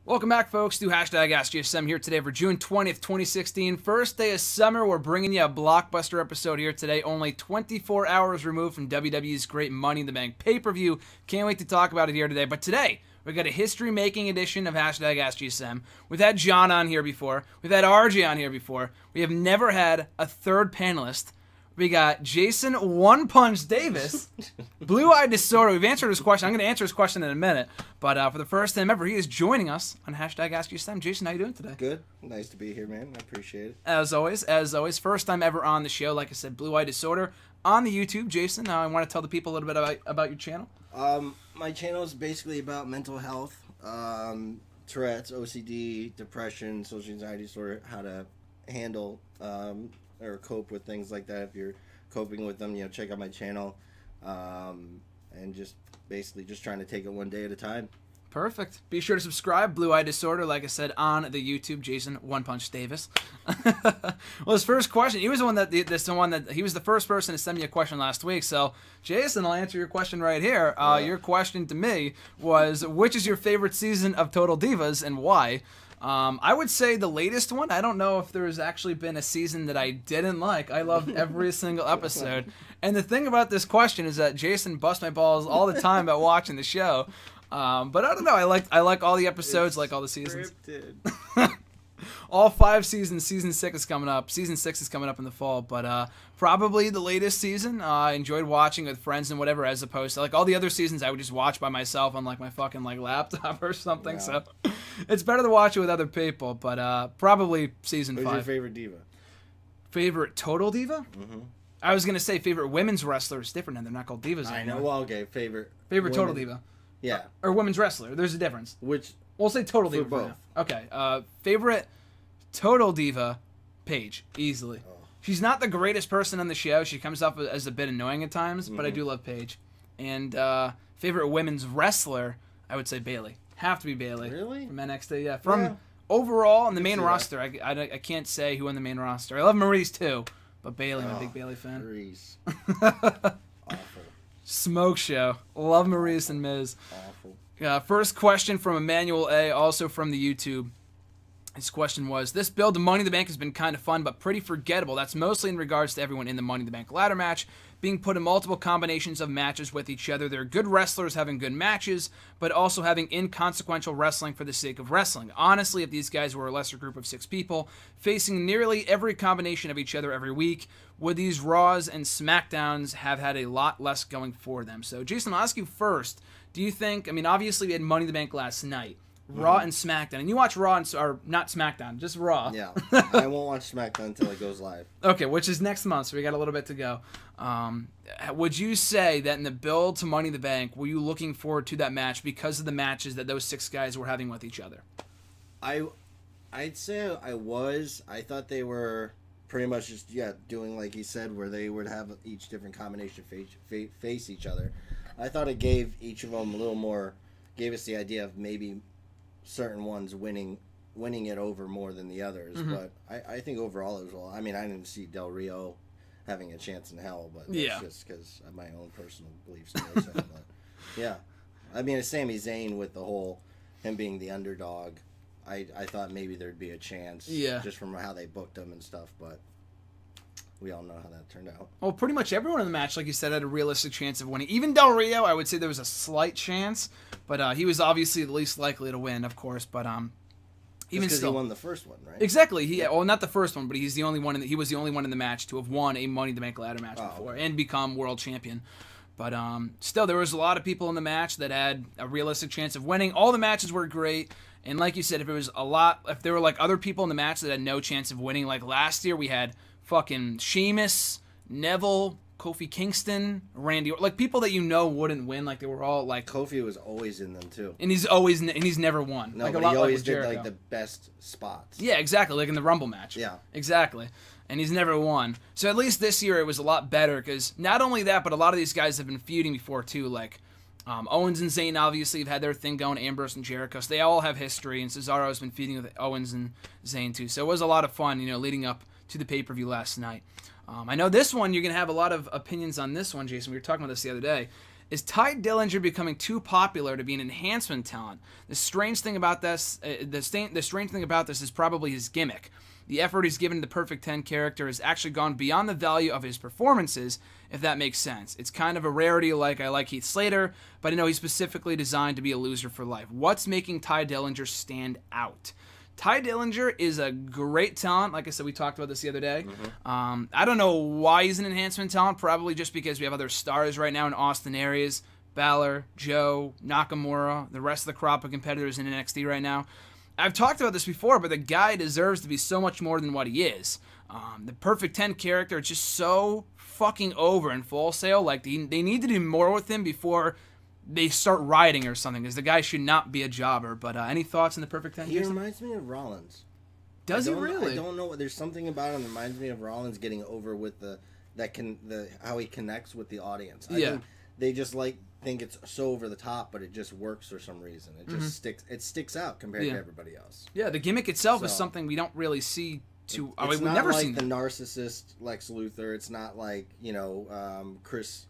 Welcome back, folks, to Hashtag AskGSM here today for June 20th, 2016. First day of summer, we're bringing you a blockbuster episode here today, only 24 hours removed from WWE's great Money in the Bank pay-per-view. Can't wait to talk about it here today. But today, we've got a history-making edition of Hashtag AskGSM. We've had John on here before. We've had RJ on here before. We have never had a third panelist. We got Jason One Punch Davis, Blue-Eyed Disorder. We've answered his question. I'm going to answer his question in a minute. But for the first time ever, he is joining us on Hashtag AskGSM. Jason, how you doing today? Good. Nice to be here, man. I appreciate it. As always, first time ever on the show. Like I said, Blue-Eyed Disorder on the YouTube. Jason, I want to tell the people a little bit about your channel. My channel is basically about mental health, Tourette's, OCD, depression, social anxiety disorder, how to handle or cope with things like that. If you're coping with them, check out my channel, and just basically just trying to take it one day at a time. Perfect. Be sure to subscribe. Blue-Eyed Disorder, like I said, on the YouTube. Jason One Punch Davis. Well, his first question, he was he was the first person to send me a question last week. So, Jason, I'll answer your question right here. Your question to me was, which is your favorite season of Total Divas and why? I would say the latest one. I don't know if there's actually been a season that I didn't like. I loved every single episode. And the thing about this question is that Jason busts my balls all the time about watching the show. But I don't know. I like all the episodes, like all the seasons. All 5 seasons. Season 6 is coming up. Season 6 is coming up in the fall. But probably the latest season. I enjoyed watching with friends and whatever, as opposed to like all the other seasons I would just watch by myself on like my fucking laptop or something. Yeah. So it's better to watch it with other people. But probably season 5. Who's your favorite diva? Favorite Total Diva? Mm-hmm. I was gonna say favorite women's wrestler is different, and they're not called divas anymore. I know. Well, okay. Favorite Total Diva. Yeah. Or women's wrestler. There's a difference. Which? We'll say Total Diva. Both. Okay. Favorite Total Diva, Paige, easily. Oh. She's not the greatest person on the show. She comes off as a bit annoying at times, but I do love Paige. And favorite women's wrestler, I would say Bayley. Have to be Bayley. Really? From NXT, yeah. Overall, on the main roster, I can't say who on the main roster. I love Maurice too, but Bayley, I'm a big Bayley fan. Maurice. Awful. Smoke show. Love Maurice and Miz. Awful. First question from Emmanuel A., also from the YouTube. His question was, this build to Money in the Bank has been kind of fun, but pretty forgettable. That's mostly in regards to everyone in the Money in the Bank ladder match being put in multiple combinations of matches with each other. They're good wrestlers having good matches, but also having inconsequential wrestling for the sake of wrestling. Honestly, if these guys were a lesser group of 6 people, facing nearly every combination of each other every week, would these Raws and SmackDowns have had a lot less going for them? So, Jason, I'll ask you first. Do you think, obviously we had Money in the Bank last night. Raw and SmackDown. And you watch Raw, or not SmackDown, just Raw. Yeah. I won't watch SmackDown until it goes live. Okay, which is next month, so we got a little bit to go. Would you say that in the build to Money in the Bank, were you looking forward to that match because of the matches that those 6 guys were having with each other? I'd say I was. I thought they were pretty much just, doing like he said, where they would have each different combination face each other. I thought it gave each of them a little more, gave us the idea of maybe certain ones winning it over more than the others, but I think overall it was well. I didn't see Del Rio having a chance in hell, but that's just because of my own personal beliefs. But yeah, it's Sami Zayn with the whole him being the underdog. I thought maybe there'd be a chance, just from how they booked him and stuff, but we all know how that turned out. Well, pretty much everyone in the match, like you said, had a realistic chance of winning. Even Del Rio, I would say there was a slight chance, but he was obviously the least likely to win, of course. But even still, he won the first one, right? Exactly. Well, not the first one, but he was the only one in the match to have won a Money in the Bank ladder match before and become world champion. But still, there was a lot of people in the match that had a realistic chance of winning. All the matches were great. And like you said, if there were like other people in the match that had no chance of winning, like last year we had fucking Sheamus, Neville, Kofi Kingston, Randy, like people that wouldn't win. Like they were all like Kofi was always in them too, and he's never won. No, like but he always did like the best spots. Yeah, exactly, like in the Rumble match. Yeah, exactly, and he's never won. So at least this year it was a lot better because not only that, but a lot of these guys have been feuding before too. Like Owens and Zayn obviously have had their thing going. Ambrose and Jericho, so they all have history, and Cesaro has been feuding with Owens and Zayn too. So it was a lot of fun, leading up to the pay-per-view last night. I know this one, you're going to have a lot of opinions on this one, Jason. We were talking about this the other day. Is Ty Dillinger becoming too popular to be an enhancement talent? The strange thing about this, the strange thing about this is probably his gimmick. The effort he's given to the Perfect 10 character has actually gone beyond the value of his performances, if that makes sense. It's kind of a rarity, like I like Heath Slater, but I know he's specifically designed to be a loser for life. What's making Ty Dillinger stand out? Ty Dillinger is a great talent. Like I said, we talked about this the other day. I don't know why he's an enhancement talent. Probably just because we have other stars right now in Austin Aries. Balor, Joe, Nakamura, the rest of the crop of competitors in NXT right now. I've talked about this before, but the guy deserves to be so much more than what he is. The Perfect 10 character is just so fucking over in Full Sail. Like, they need to do more with him before they start rioting or something, because the guy should not be a jobber. But any thoughts on the Perfect 10? He reminds me of Rollins. Does he really? I don't know. There's something about him that reminds me of Rollins getting over with how he connects with the audience. I think they just think it's so over the top, but it just works for some reason. It just sticks out compared to everybody else. Yeah, the gimmick itself is something we don't really see. We've never seen the narcissist Lex Luthor. It's not like Chris.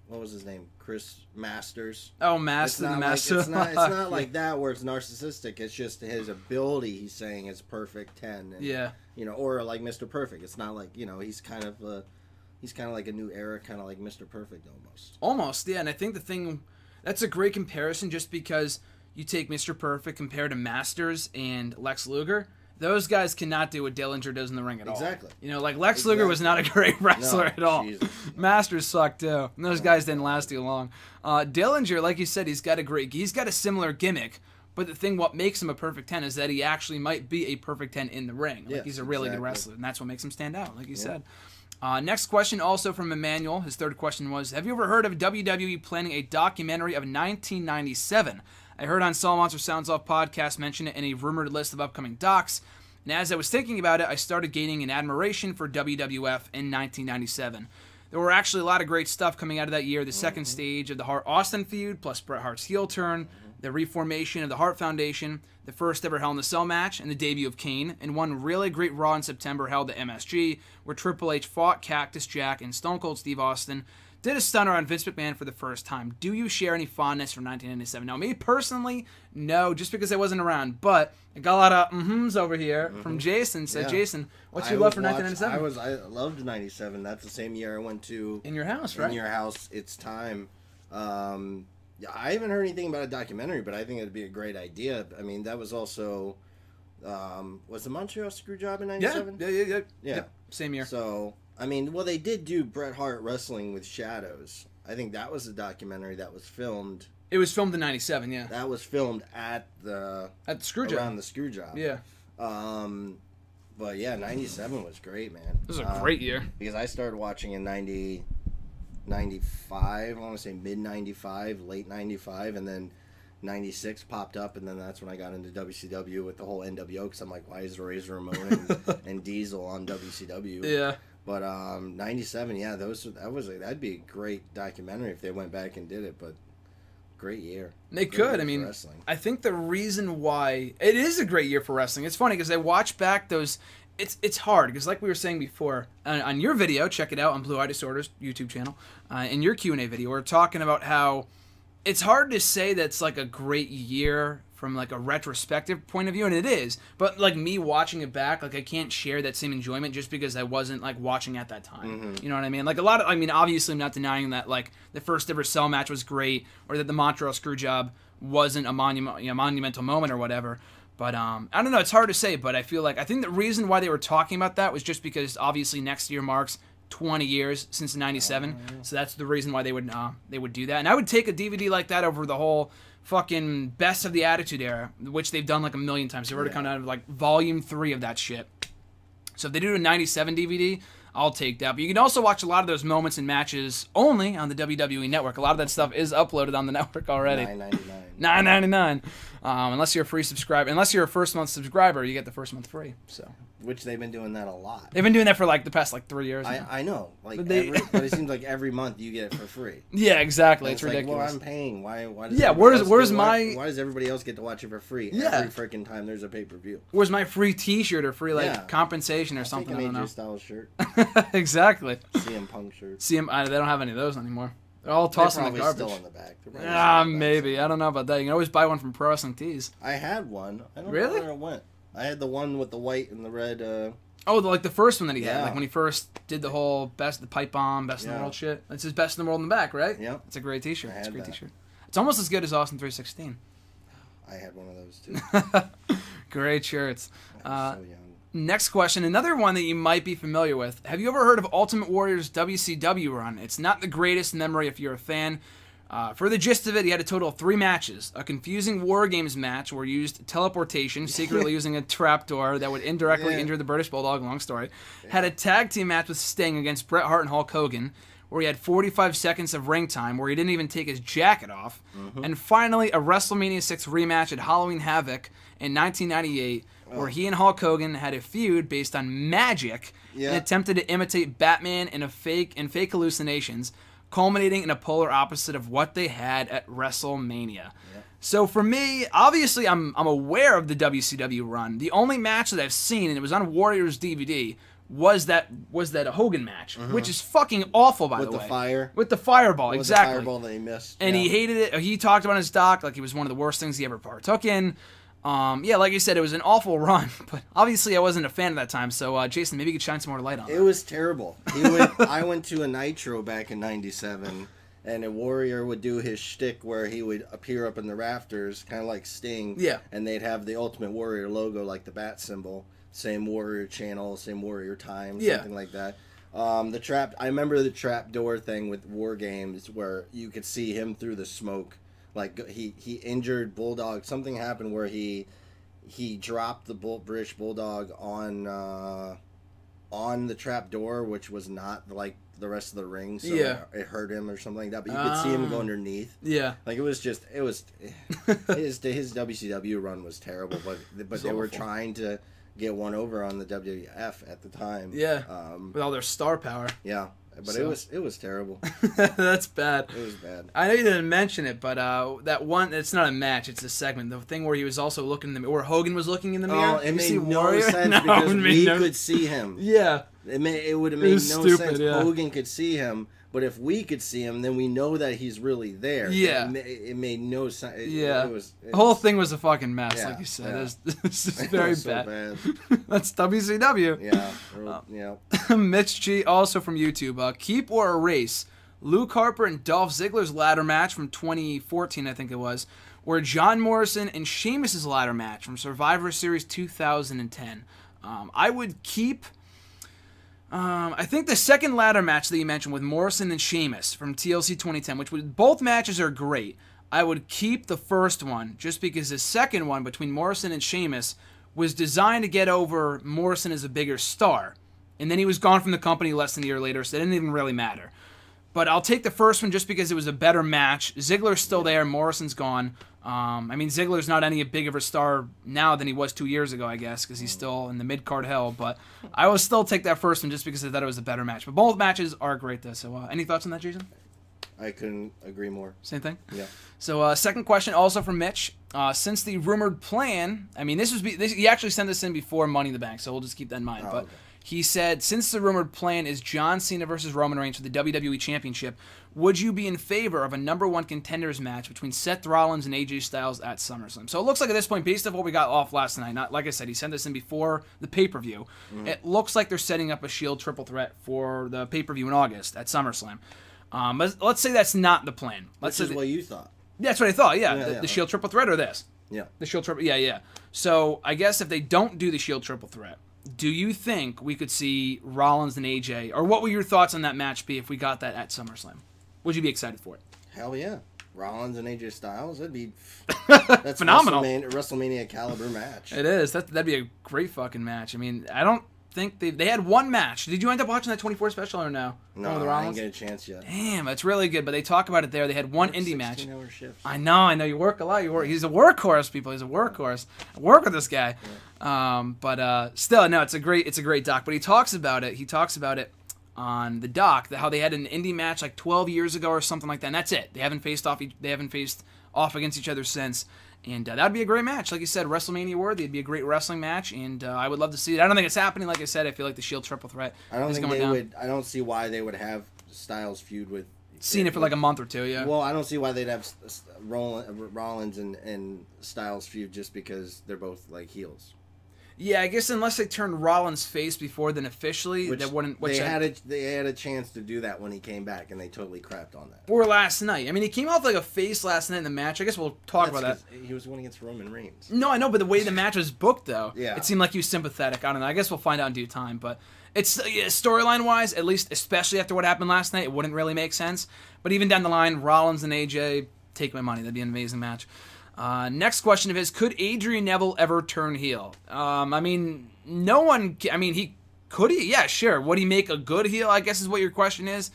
What was his name? Chris Masters. Oh, Master. It's not like that where it's narcissistic. It's just his ability. He's saying is perfect 10. And, or like Mr. Perfect. It's not like he's kind of like a new era, kind of like Mr. Perfect almost. Almost, yeah. And I think that's a great comparison, just because you take Mr. Perfect compared to Masters and Lex Luger. Those guys cannot do what Dillinger does in the ring at all. Exactly. Like Lex Luger was not a great wrestler at all. Jesus. Masters sucked too. And those guys didn't last too long. Dillinger, like you said, he's got a similar gimmick. But the thing, what makes him a perfect 10 is that he actually might be a perfect 10 in the ring. Like, he's a really good wrestler, and that's what makes him stand out, like you said. Next question, also from Emmanuel. His third question was, have you ever heard of WWE planning a documentary of 1997? I heard on Saul Monster Sounds Off podcast mention it in a rumored list of upcoming docs, and as I was thinking about it, I started gaining an admiration for WWF in 1997. There were actually a lot of great stuff coming out of that year. The second stage of the Hart-Austin feud, plus Bret Hart's heel turn, the reformation of the Hart Foundation, the first ever Hell in a Cell match, and the debut of Kane, and one really great Raw in September held at MSG, where Triple H fought Cactus Jack and Stone Cold Steve Austin, did a stunner on Vince McMahon for the first time. Do you share any fondness from 1997? Now, me personally, no, just because I wasn't around, but I got a lot of mm-hms over here from Jason. Said, Jason, what's your love for 1997? I loved 97. That's the same year I went to... In Your House, right? In Your House, It's Time. I haven't heard anything about a documentary, but I think it'd be a great idea. I mean, that was also... was the Montreal Screwjob in 97? Yeah. Same year. So... I mean, well, they did do Bret Hart Wrestling with Shadows. I think that was a documentary that was filmed. It was filmed in 97, yeah. That was filmed at the Screwjob. Around the Screwjob. Yeah. But yeah, 97 was great, man. It was a great year. Because I started watching in 95, I want to say mid-95, late 95, and then 96 popped up, and then that's when I got into WCW with the whole NWO, because I'm like, why is Razor Ramon and Diesel on WCW? Yeah. But 97, yeah, that'd be a great documentary if they went back and did it. But great year. They could. I mean, I think the reason why it is a great year for wrestling. It's funny because I watch back those. It's hard because, like we were saying before, on your video, check it out on Blue Eye Disorders YouTube channel. In your Q&A video, we're talking about how it's hard to say that's like a great year from like a retrospective point of view, and it is, but like me watching it back, like I can't share that same enjoyment just because I wasn't like watching at that time. You know what I mean? Like obviously I'm not denying that like the first ever Cell match was great, or that the Montreal Screwjob wasn't a monumental moment or whatever. But I don't know, it's hard to say, but I think the reason why they were talking about that was just because obviously next year marks 20 years since 97, so that's the reason why they would do that. And I would take a DVD like that over the whole fucking Best of the Attitude Era, which they've done like a million times. They've already come out of like volume 3 of that shit. So if they do a 97 DVD, I'll take that. But you can also watch a lot of those moments and matches only on the WWE Network. A lot of that stuff is uploaded on the network already. $9.99. Unless you're a free subscriber. Unless you're a first month subscriber, you get the first month free. So. Which they've been doing that a lot. They've been doing that for like the past like 3 years. I know, like, but it seems like every month you get it for free. Yeah, exactly. It's ridiculous. Like, well, I'm paying. Why does everybody else get to watch it for free? Yeah. Every freaking time there's a pay-per-view. Where's my free T-shirt or free compensation or something? I made your style shirt. Exactly. CM Punk shirt. They don't have any of those anymore. They're all tossed in the They're garbage. probably still in the back. They're probably still in the back Maybe. somewhere. I don't know about that. You can always buy one from Pro Wrestling Tees. I had one. I don't Really? know where it went. I had the one with the white and the red. Oh, like the first one that he had, Yeah. like when he first did the whole the pipe bomb, best in the Yeah. world shit. It's his best in the world in the back, right? Yep. It's a great T-shirt. I It's a had great that. T-shirt. It's almost as good as Austin 316. I had one of those too. Great shirts. I was so young. Next question, another one that you might be familiar with. Have you ever heard of Ultimate Warrior's WCW run? It's not the greatest memory if you're a fan. For the gist of it, he had a total of 3 matches. A confusing War Games match where he used teleportation, secretly using a trapdoor that would indirectly injure the British Bulldog, long story. Had a tag team match with Sting against Bret Hart and Hulk Hogan, where he had 45 seconds of ring time, where he didn't even take his jacket off. And finally, a WrestleMania 6 rematch at Halloween Havoc in 1998, where he and Hulk Hogan had a feud based on magic and attempted to imitate Batman and fake hallucinations, culminating in a polar opposite of what they had at WrestleMania. So for me, obviously I'm aware of the WCW run. The only match that I've seen, and it was on Warriors DVD, was that Hogan match, which is fucking awful, by the way. With the fire? With the fireball, With exactly. the fireball that he missed. And he hated it. He talked about it in his doc like it was one of the worst things he ever partook in. Like you said, it was an awful run, but obviously I wasn't a fan at that time. So, Jason, maybe you could shine some more light on it. It was terrible. I went to a Nitro back in '97, and a Warrior would do his shtick where he would appear up in the rafters, kind of like Sting. Yeah. And they'd have the Ultimate Warrior logo, like the bat symbol, same Warrior channel, same Warrior time, something like that. I remember the trap door thing with War Games where you could see him through the smoke. Like he injured Bulldog. Something happened where he dropped the British Bulldog on the trap door, which was not like the rest of the ring, so it hurt him or something like that. But you could see him go underneath. Yeah, like his WCW run was terrible, but they were trying to get one over on the WWF at the time. Yeah, with all their star power. Yeah. But it was terrible. That's bad. It was bad. I know you didn't mention it, but that one, it's not a match, it's a segment. The thing where he was also looking in the mirror, where Hogan was looking in the mirror. Oh, it made no sense because we could see him. Yeah. It would have made no sense. Yeah. Hogan could see him, but if we could see him, then we know that he's really there. Yeah. It made no sense. The whole thing was a fucking mess, like you said. Yeah. It was just very so bad. That's WCW. Yeah. Mitch G, also from YouTube. Keep or erase Luke Harper and Dolph Ziggler's ladder match from 2014, I think it was, or John Morrison and Sheamus' ladder match from Survivor Series 2010. I would keep... I think the second ladder match that you mentioned with Morrison and Sheamus from TLC 2010, both matches are great. I would keep the first one just because the second one between Morrison and Sheamus was designed to get over Morrison as a bigger star. And then he was gone from the company less than a year later, so it didn't even really matter. But I'll take the first one just because it was a better match. Ziggler's still there, Morrison's gone. Ziggler's not any big of a star now than he was 2 years ago, I guess, because he's still in the mid-card hell. But I will still take that first one just because I thought it was a better match. But both matches are great, though. So any thoughts on that, Jason? I couldn't agree more. Same thing? Yeah. So second question, also from Mitch. Since the rumored plan, he actually sent this in before Money in the Bank, so we'll just keep that in mind. Okay. He said, since the rumored plan is John Cena versus Roman Reigns for the WWE Championship, would you be in favor of a number one contenders match between Seth Rollins and AJ Styles at SummerSlam? So it looks like at this point, based on what we got off last night, not like I said, he sent this in before the pay-per-view. Mm-hmm. It looks like they're setting up a Shield triple threat for the pay-per-view in August at SummerSlam. But let's say that's not the plan. Which is what you thought. That's what I thought, yeah. The Shield triple threat or this? Yeah. The Shield triple, yeah. So I guess if they don't do the Shield triple threat, do you think we could see Rollins and AJ, or what would your thoughts on that match be if we got that at SummerSlam? Would you be excited for it? Hell yeah. Rollins and AJ Styles, that's phenomenal. WrestleMania caliber match. It is. That'd be a great fucking match. I mean, I don't think they had one match. Did you end up watching that 24 special or no? No, I didn't get a chance yet. Damn, that's really good. But they talk about it there. They had one indie match. 16-hour shifts. I know. You work a lot. He's a workhorse, people. He's a workhorse. I work with this guy. Yeah. Still, no, it's a great doc. But he talks about it on the doc, how they had an indie match like 12 years ago or something like that, and that's it. They haven't faced off against each other since, and that'd be a great match. Like you said, WrestleMania worthy. It'd be a great wrestling match, and I would love to see it. I don't think it's happening. Like I said, I feel like the Shield triple threat I don't is think going they down. would. I don't see why they would have Styles feud with seen it for like a month or two. Yeah. Well, I don't see why they'd have Rollins and Styles feud just because they're both like heels. Yeah, I guess unless they turned Rollins face before, then officially Which that wouldn't. they had a chance to do that when he came back, and they totally crapped on that. Or last night. I mean, he came off like a face last night in the match. I guess we'll talk about that. He was going against Roman Reigns. No, I know, but the way the match was booked, though, yeah, it seemed like he was sympathetic. I don't know. I guess we'll find out in due time. But it's storyline wise, at least, especially after what happened last night, it wouldn't really make sense. But even down the line, Rollins and AJ, take my money. That'd be an amazing match. Next question of his: could Adrian Neville ever turn heel? I mean, no one. I mean, he could he? Yeah, sure. Would he make a good heel? I guess is what your question is.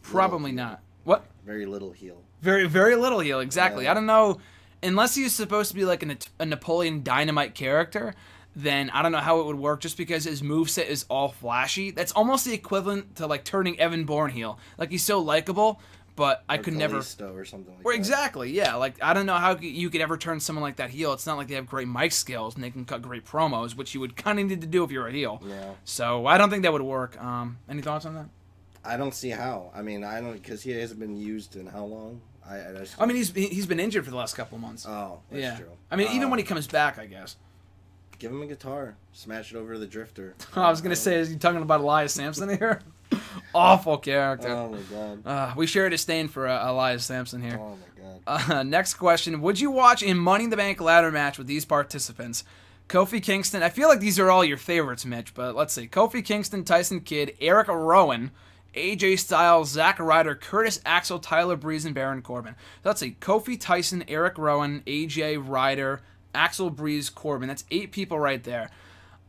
Probably not. What? Very little heel. Very, very little heel. Exactly. Yeah. I don't know. Unless he's supposed to be like a Napoleon Dynamite character, then I don't know how it would work. Just because his moveset is all flashy, that's almost the equivalent to like turning Evan Bourne heel. Like he's so likable. But I could never. Or something like or that. Exactly, yeah. Like I don't know how you could ever turn someone like that heel. It's not like they have great mic skills and they can cut great promos, which you would kind of need to do if you're a heel. Yeah. So I don't think that would work. Any thoughts on that? I don't see how. I mean, I don't because he hasn't been used in how long. I mean, he's been injured for the last couple of months. Oh, that's true. I mean, even when he comes back, I guess. Give him a guitar, smash it over to the Drifter. I was gonna say, is he talking about Elias Sampson here? Awful character. Oh my god. We share a disdain for Elias Sampson here. Oh my god. Next question: would you watch a Money in the Bank ladder match with these participants? Kofi Kingston. I feel like these are all your favorites, Mitch. But let's see: Kofi Kingston, Tyson Kidd, Eric Rowan, AJ Styles, Zack Ryder, Curtis Axel, Tyler Breeze, and Baron Corbin. So let's see: Kofi, Tyson, Eric Rowan, AJ Ryder, Axel, Breeze, Corbin. That's 8 people right there.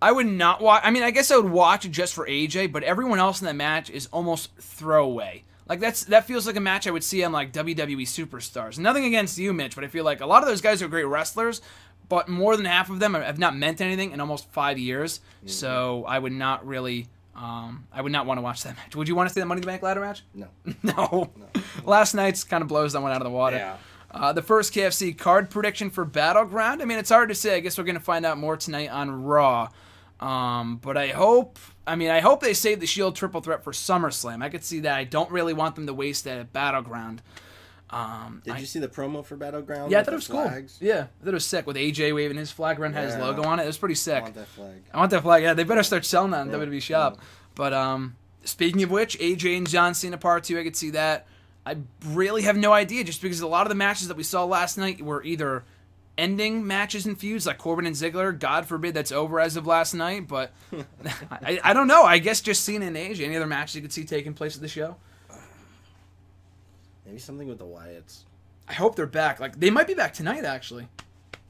I would not watch. I mean, I guess I would watch it just for AJ, but everyone else in that match is almost throwaway. Like that feels like a match I would see on like WWE superstars. Nothing against you, Mitch, but I feel like a lot of those guys are great wrestlers, but more than half of them have not meant anything in almost 5 years. Mm-hmm. So I would not really. I would not want to watch that match. Would you want to see that Money in the Bank ladder match? No. No. Last night's kind of blows that one out of the water. Yeah. The first KFC card prediction for Battleground. I mean, it's hard to say. I guess we're going to find out more tonight on Raw. But I hope they save the Shield triple threat for SummerSlam. I could see that. I don't really want them to waste that at Battleground. Did you see the promo for Battleground? Yeah, I thought it was flags? Cool. Yeah, I thought it was sick with AJ waving his flag around, had his logo on it. It was pretty sick. I want that flag. I want that flag. Yeah, they better start selling that in WWE Shop. But speaking of which, AJ and John Cena Part 2, I could see that. I really have no idea, just because a lot of the matches that we saw last night were either ending matches and feuds, like Corbin and Ziggler. God forbid that's over as of last night, but I don't know. I guess just Cena and AJ. Any other matches you could see taking place at the show? Maybe something with the Wyatts. I hope they're back. Like they might be back tonight, actually.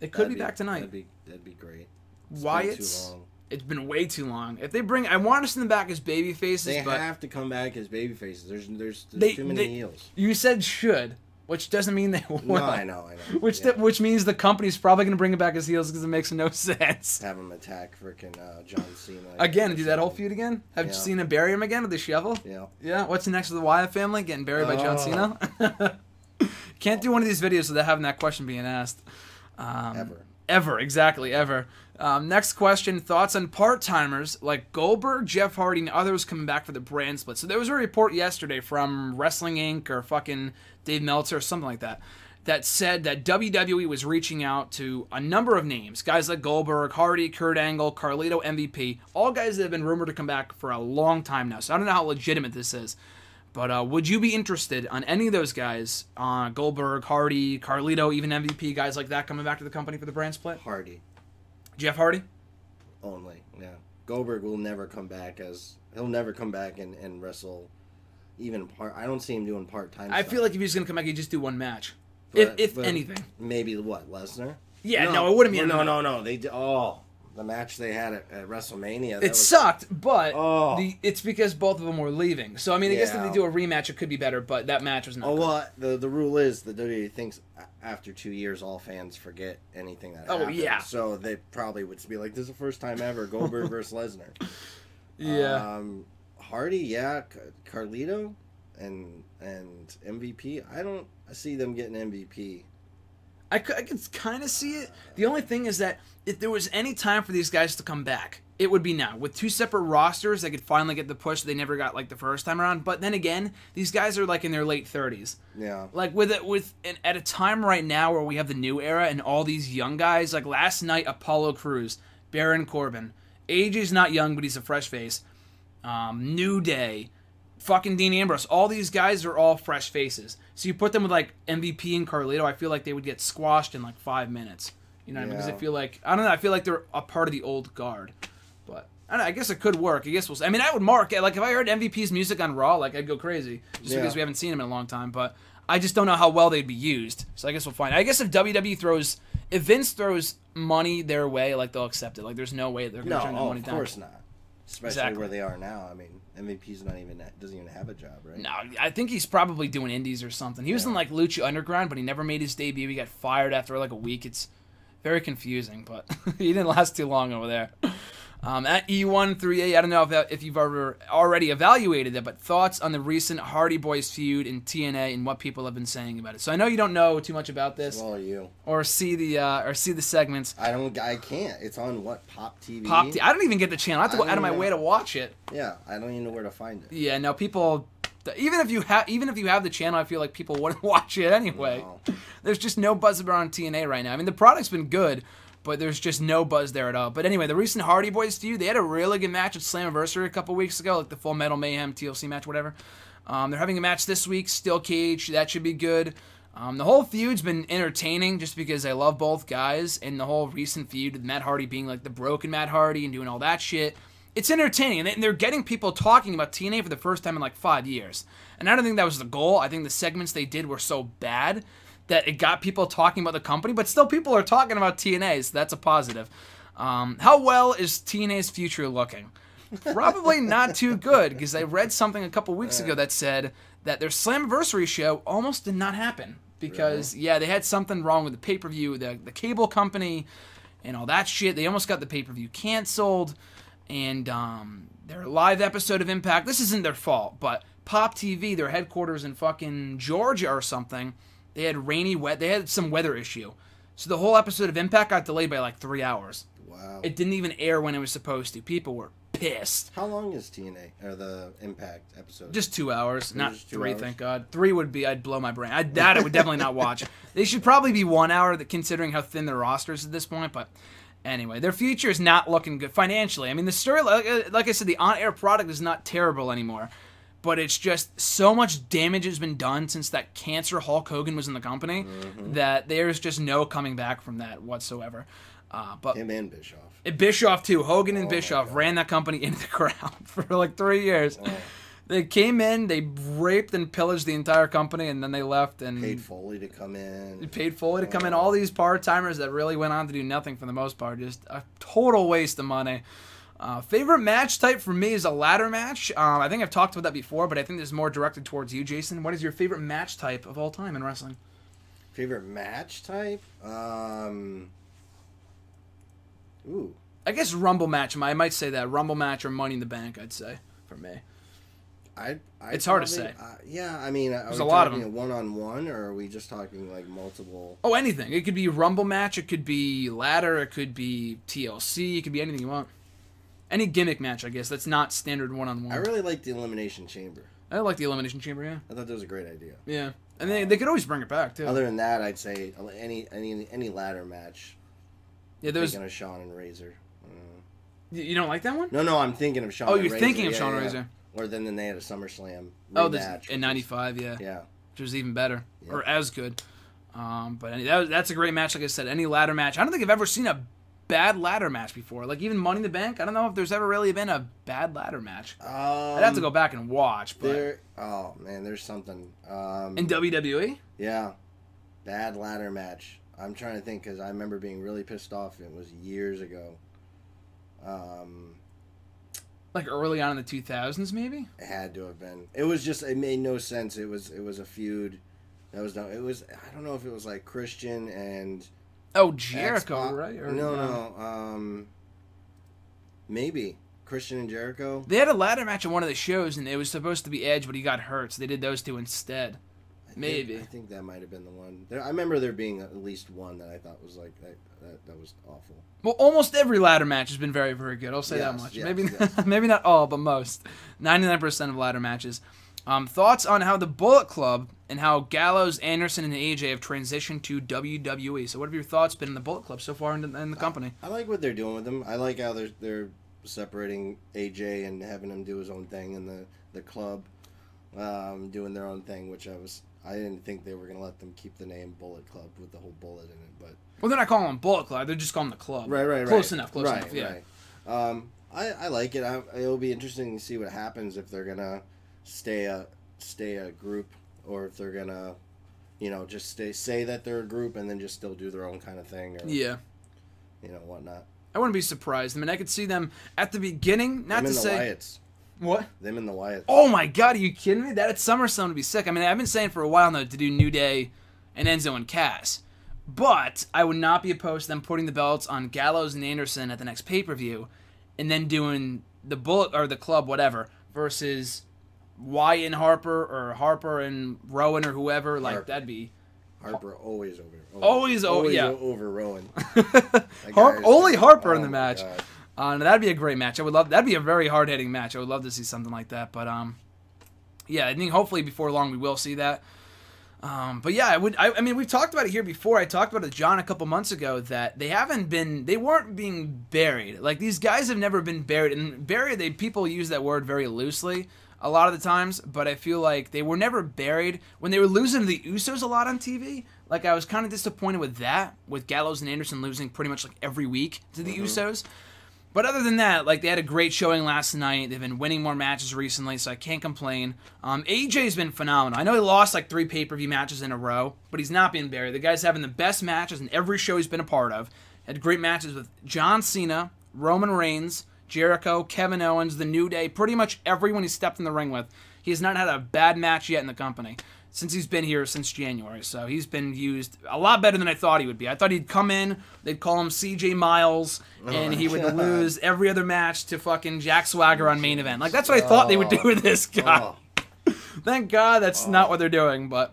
They could be back tonight. That'd be great. Wyatts. It's been way too long. If they bring, I want to see them back as baby faces. They but have to come back as baby faces. There's too many heels. You said should, which doesn't mean they will. No, I know. Which means the company's probably going to bring it back as heels because it makes no sense. Have them attack freaking John Cena again. Do that whole feud again. Have Cena bury him again with the shovel? Yeah. Yeah. What's next with the Wyatt family getting buried by John Cena? Can't do one of these videos without having that question being asked. Ever, exactly, ever. Next question, thoughts on part-timers like Goldberg, Jeff Hardy, and others coming back for the brand split. So there was a report yesterday from Wrestling Inc. or fucking Dave Meltzer or something like that, that said that WWE was reaching out to a number of names, guys like Goldberg, Hardy, Kurt Angle, Carlito, MVP, all guys that have been rumored to come back for a long time now. So I don't know how legitimate this is. But would you be interested on any of those guys, Goldberg, Hardy, Carlito, even MVP, guys like that coming back to the company for the brand split? Hardy. Jeff Hardy? Only, yeah. Goldberg will never come back he'll never come back and wrestle even part. I don't see him doing part-time I stuff. feel like if he's going to come back, he'd just do one match. If anything. Maybe what, Lesnar? Yeah, no, it wouldn't be. No. They did, the match they had at WrestleMania. It sucked, but it's because both of them were leaving. So, I mean, I guess if they do a rematch, it could be better, but that match was not good. Well, the rule is that WWE thinks after 2 years, all fans forget anything that happened. Yeah. So they probably would be like, this is the first time ever, Goldberg versus Lesnar. Yeah. Hardy, yeah. Carlito and MVP. I don't see them getting MVP. I could kind of see it. The only thing is that if there was any time for these guys to come back, it would be now. With 2 separate rosters, they could finally get the push they never got like the first time around. But then again, these guys are like in their late 30s. Yeah. Like at a time right now where we have the new era and all these young guys, like last night, Apollo Crews, Baron Corbin, AJ's not young, but he's a fresh face. New Day, fucking Dean Ambrose, all these guys are all fresh faces. So you put them with like MVP and Carlito, I feel like they would get squashed in like 5 minutes. You know what I mean? Because I feel like they're a part of the old guard. But I don't know, I guess it could work. I guess we'll see. I mean, I would mark it. Like if I heard MVP's music on Raw, like I'd go crazy just because we haven't seen him in a long time. But I just don't know how well they'd be used. So I guess we'll find. I guess if if Vince throws money their way, like they'll accept it. Like there's no way they're going to turn the money down. No, of course not. Especially where they are now. I mean, MVP's doesn't even have a job, right? No, I think he's probably doing indies or something. He was in like Lucha Underground, but he never made his debut. He got fired after like a week. It's very confusing, but he didn't last too long over there. At E13A, I don't know if you've already evaluated it, but thoughts on the recent Hardy Boys feud in TNA and what people have been saying about it. So I know you don't know too much about this, Well, you or see the segments. I can't. It's on what, Pop TV? I don't even get the channel. I have to go out of my way to watch it. Yeah, I don't even know where to find it. Yeah, no, people. Even if you have the channel, I feel like people wouldn't watch it anyway. No. There's just no buzz around TNA right now. I mean, the product's been good, but there's just no buzz there at all. But anyway, the recent Hardy Boys feud, they had a really good match at Slammiversary a couple weeks ago, like the Full Metal Mayhem TLC match, whatever. They're having a match this week, Steel Cage. That should be good. The whole feud's been entertaining just because I love both guys, and the whole recent feud with Matt Hardy being like the broken Matt Hardy and doing all that shit. It's entertaining, and they're getting people talking about TNA for the first time in like 5 years. And I don't think that was the goal. I think the segments they did were so bad that it got people talking about the company, but still people are talking about TNA, so that's a positive. How well is TNA's future looking? Probably not too good, because I read something a couple weeks ago that said that their Slammiversary show almost did not happen. Because, they had something wrong with the pay-per-view, the cable company, and all that shit. They almost got the pay-per-view canceled. And their live episode of Impact, this isn't their fault, but Pop TV, their headquarters in fucking Georgia or something, they had some weather issue. So the whole episode of Impact got delayed by like 3 hours. Wow. It didn't even air when it was supposed to. People were pissed. How long is TNA, or the Impact episode? Just 2 hours, not just 2 3, hours? Thank God. 3 would be, I'd blow my brain. I would definitely not watch. They should probably be 1 hour, considering how thin their roster is at this point, but... Anyway, their future is not looking good financially. I mean, the story, like I said, the on-air product is not terrible anymore. But it's just so much damage has been done since that cancer Hulk Hogan was in the company that there's just no coming back from that whatsoever. But him and Bischoff. Bischoff, too. Hogan and Bischoff ran that company into the ground for like 3 years. Oh. They came in, they raped and pillaged the entire company, and then they left. And paid Foley to come in. All these part-timers that really went on to do nothing for the most part. Just a total waste of money. Favorite match type for me is a ladder match. I think I've talked about that before, but I think this is more directed towards you, Jason. What is your favorite match type of all time in wrestling? Favorite match type? Ooh. I guess Rumble match. I might say that. Rumble match or Money in the Bank, I'd say, for me. It's hard to say. Yeah, I mean, there's a lot of them. One-on-one, or are we just talking like multiple? Oh, anything. It could be Rumble match. It could be ladder. It could be TLC. It could be anything you want. Any gimmick match, I guess. That's not standard one-on-one. I really like the Elimination Chamber. I like the Elimination Chamber. Yeah. I thought that was a great idea. Yeah, and they could always bring it back too. Other than that, I'd say any ladder match. Yeah, there's thinking of Shawn and Razor. You don't like that one? No, I'm thinking of Shawn. Oh, and you're Razor. thinking of Shawn and Razor. Or then they had a SummerSlam rematch. In '95, yeah. Yeah. Which was even better. Yep. Or as good. But that's a great match, like I said. Any ladder match. I don't think I've ever seen a bad ladder match before. Like, even Money in the Bank, I don't know if there's ever really been a bad ladder match. I'd have to go back and watch. But oh, man, there's something. In WWE? Yeah. Bad ladder match. I'm trying to think, because I remember being really pissed off. It was years ago. Like early on in the 2000s, maybe? It had to have been. It was just, it made no sense. It was a feud. That was done. It was, I don't know if it was like Christian and... Oh, Jericho, right? Or no. Maybe. Christian and Jericho. They had a ladder match at one of the shows, and it was supposed to be Edge, but he got hurt, so they did those two instead. Maybe. I think that might have been the one. I remember there being at least one that I thought was like that was awful. Well, almost every ladder match has been very, very good. I'll say that much. Maybe not all, but most. 99% of ladder matches. Thoughts on how the Bullet Club and how Gallows, Anderson, and AJ have transitioned to WWE? So what have your thoughts been in the Bullet Club so far in the company? I like what they're doing with them. I like how they're separating AJ and having him do his own thing in the club, doing their own thing, which I didn't think they were going to let them keep the name Bullet Club with the whole bullet in it, but... Well, they're not calling them Bullet Club. They're just calling them the club. Right. Close enough, yeah. Right. I like it. It'll be interesting to see what happens if they're going to stay a group or if they're going to, just say that they're a group and then just still do their own kind of thing or, whatnot. I wouldn't be surprised. I mean, I could see them at the beginning, not to say... Wyatts. What? Them and the Wyatts. Oh my God, are you kidding me? That at SummerSlam would be sick. I mean, I've been saying for a while now to do New Day and Enzo and Cass. But I would not be opposed to them putting the belts on Gallows and Anderson at the next pay-per-view and then doing the Bullet or the Club, whatever, versus Wyatt and Harper or Harper and Rowan or whoever. Like, that'd be... Harper always over Rowan. Only Harper in the match. That'd be a great match. That'd be a very hard-hitting match. I would love to see something like that. But yeah, I think hopefully before long we will see that. But yeah, I mean, we've talked about it here before. I talked about it to John a couple months ago that they weren't being buried. Like, these guys have never been buried. And buried, people use that word very loosely a lot of the times, but I feel like they were never buried. When they were losing to the Usos a lot on TV, like, I was kind of disappointed with that, with Gallows and Anderson losing pretty much like every week to the Usos. But other than that, like, they had a great showing last night. They've been winning more matches recently, so I can't complain. AJ's been phenomenal. I know he lost like 3 pay-per-view matches in a row, but he's not being buried. The guy's having the best matches in every show he's been a part of. Had great matches with John Cena, Roman Reigns, Jericho, Kevin Owens, The New Day, pretty much everyone he stepped in the ring with. He has not had a bad match yet in the company since he's been here since January. So he's been used a lot better than I thought he would be. I thought he'd come in, they'd call him CJ Miles, and he would lose every other match to fucking Jack Swagger on main event. Like, that's what I thought they would do with this guy. Thank God that's not what they're doing, but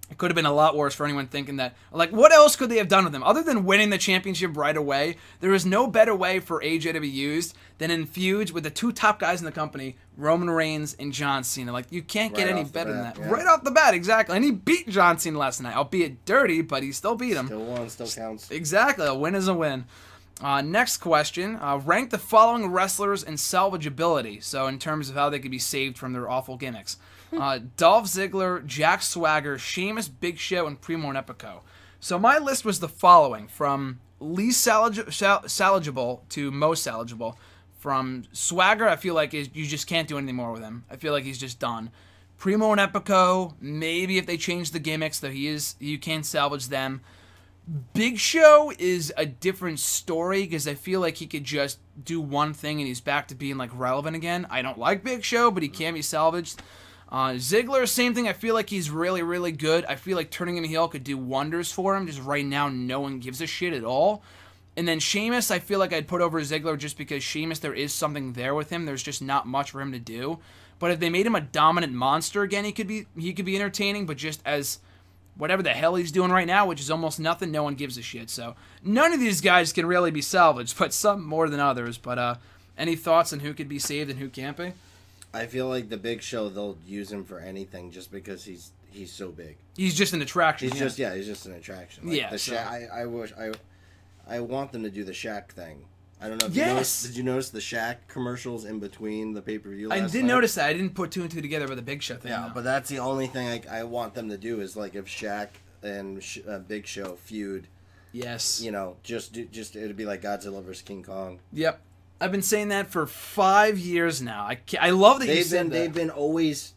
it could have been a lot worse for anyone thinking that. Like, what else could they have done with him? Other than winning the championship right away, there is no better way for AJ to be used than in feuds with the 2 top guys in the company, Roman Reigns and John Cena. Like, you can't get any better than that. Yeah. Right off the bat, exactly. And he beat John Cena last night, albeit dirty, but he still beat him. Still won, still counts. Exactly. A win is a win. Next question. Rank the following wrestlers in salvageability. So in terms of how they could be saved from their awful gimmicks. Dolph Ziggler, Jack Swagger, Sheamus, Big Show, and Primo and Epico. So my list was the following, from least salvageable to most salvageable. From Swagger, I feel like you just can't do anything more with him. I feel like he's just done. Primo and Epico, maybe if they change the gimmicks, though you can salvage them. Big Show is a different story because I feel like he could just do one thing and he's back to being like relevant again. I don't like Big Show, but he can be salvaged. Ziggler, same thing. I feel like he's really, really good. I feel like turning him heel could do wonders for him. Just right now, no one gives a shit at all. And then Sheamus, I feel like I'd put over Ziggler just because Sheamus, there is something there with him. There's just not much for him to do. But if they made him a dominant monster again, he could be entertaining. But just as whatever the hell he's doing right now, which is almost nothing, no one gives a shit. So none of these guys can really be salvaged, but some more than others. But any thoughts on who could be saved and who can't be? I feel like the Big Show, they'll use him for anything just because he's so big. He's just an attraction. He's just an attraction. Like I want them to do the Shaq thing. I don't know if you noticed. Did you notice the Shaq commercials in between the pay-per-view last night? I did notice that. I didn't put 2 and 2 together with the Big Show thing. Yeah, but that's the only thing I want them to do is like if Shaq and Big Show feud. Yes. Just it'd be like Godzilla versus King Kong. Yep. I've been saying that for 5 years now. I love that you said that. They've been always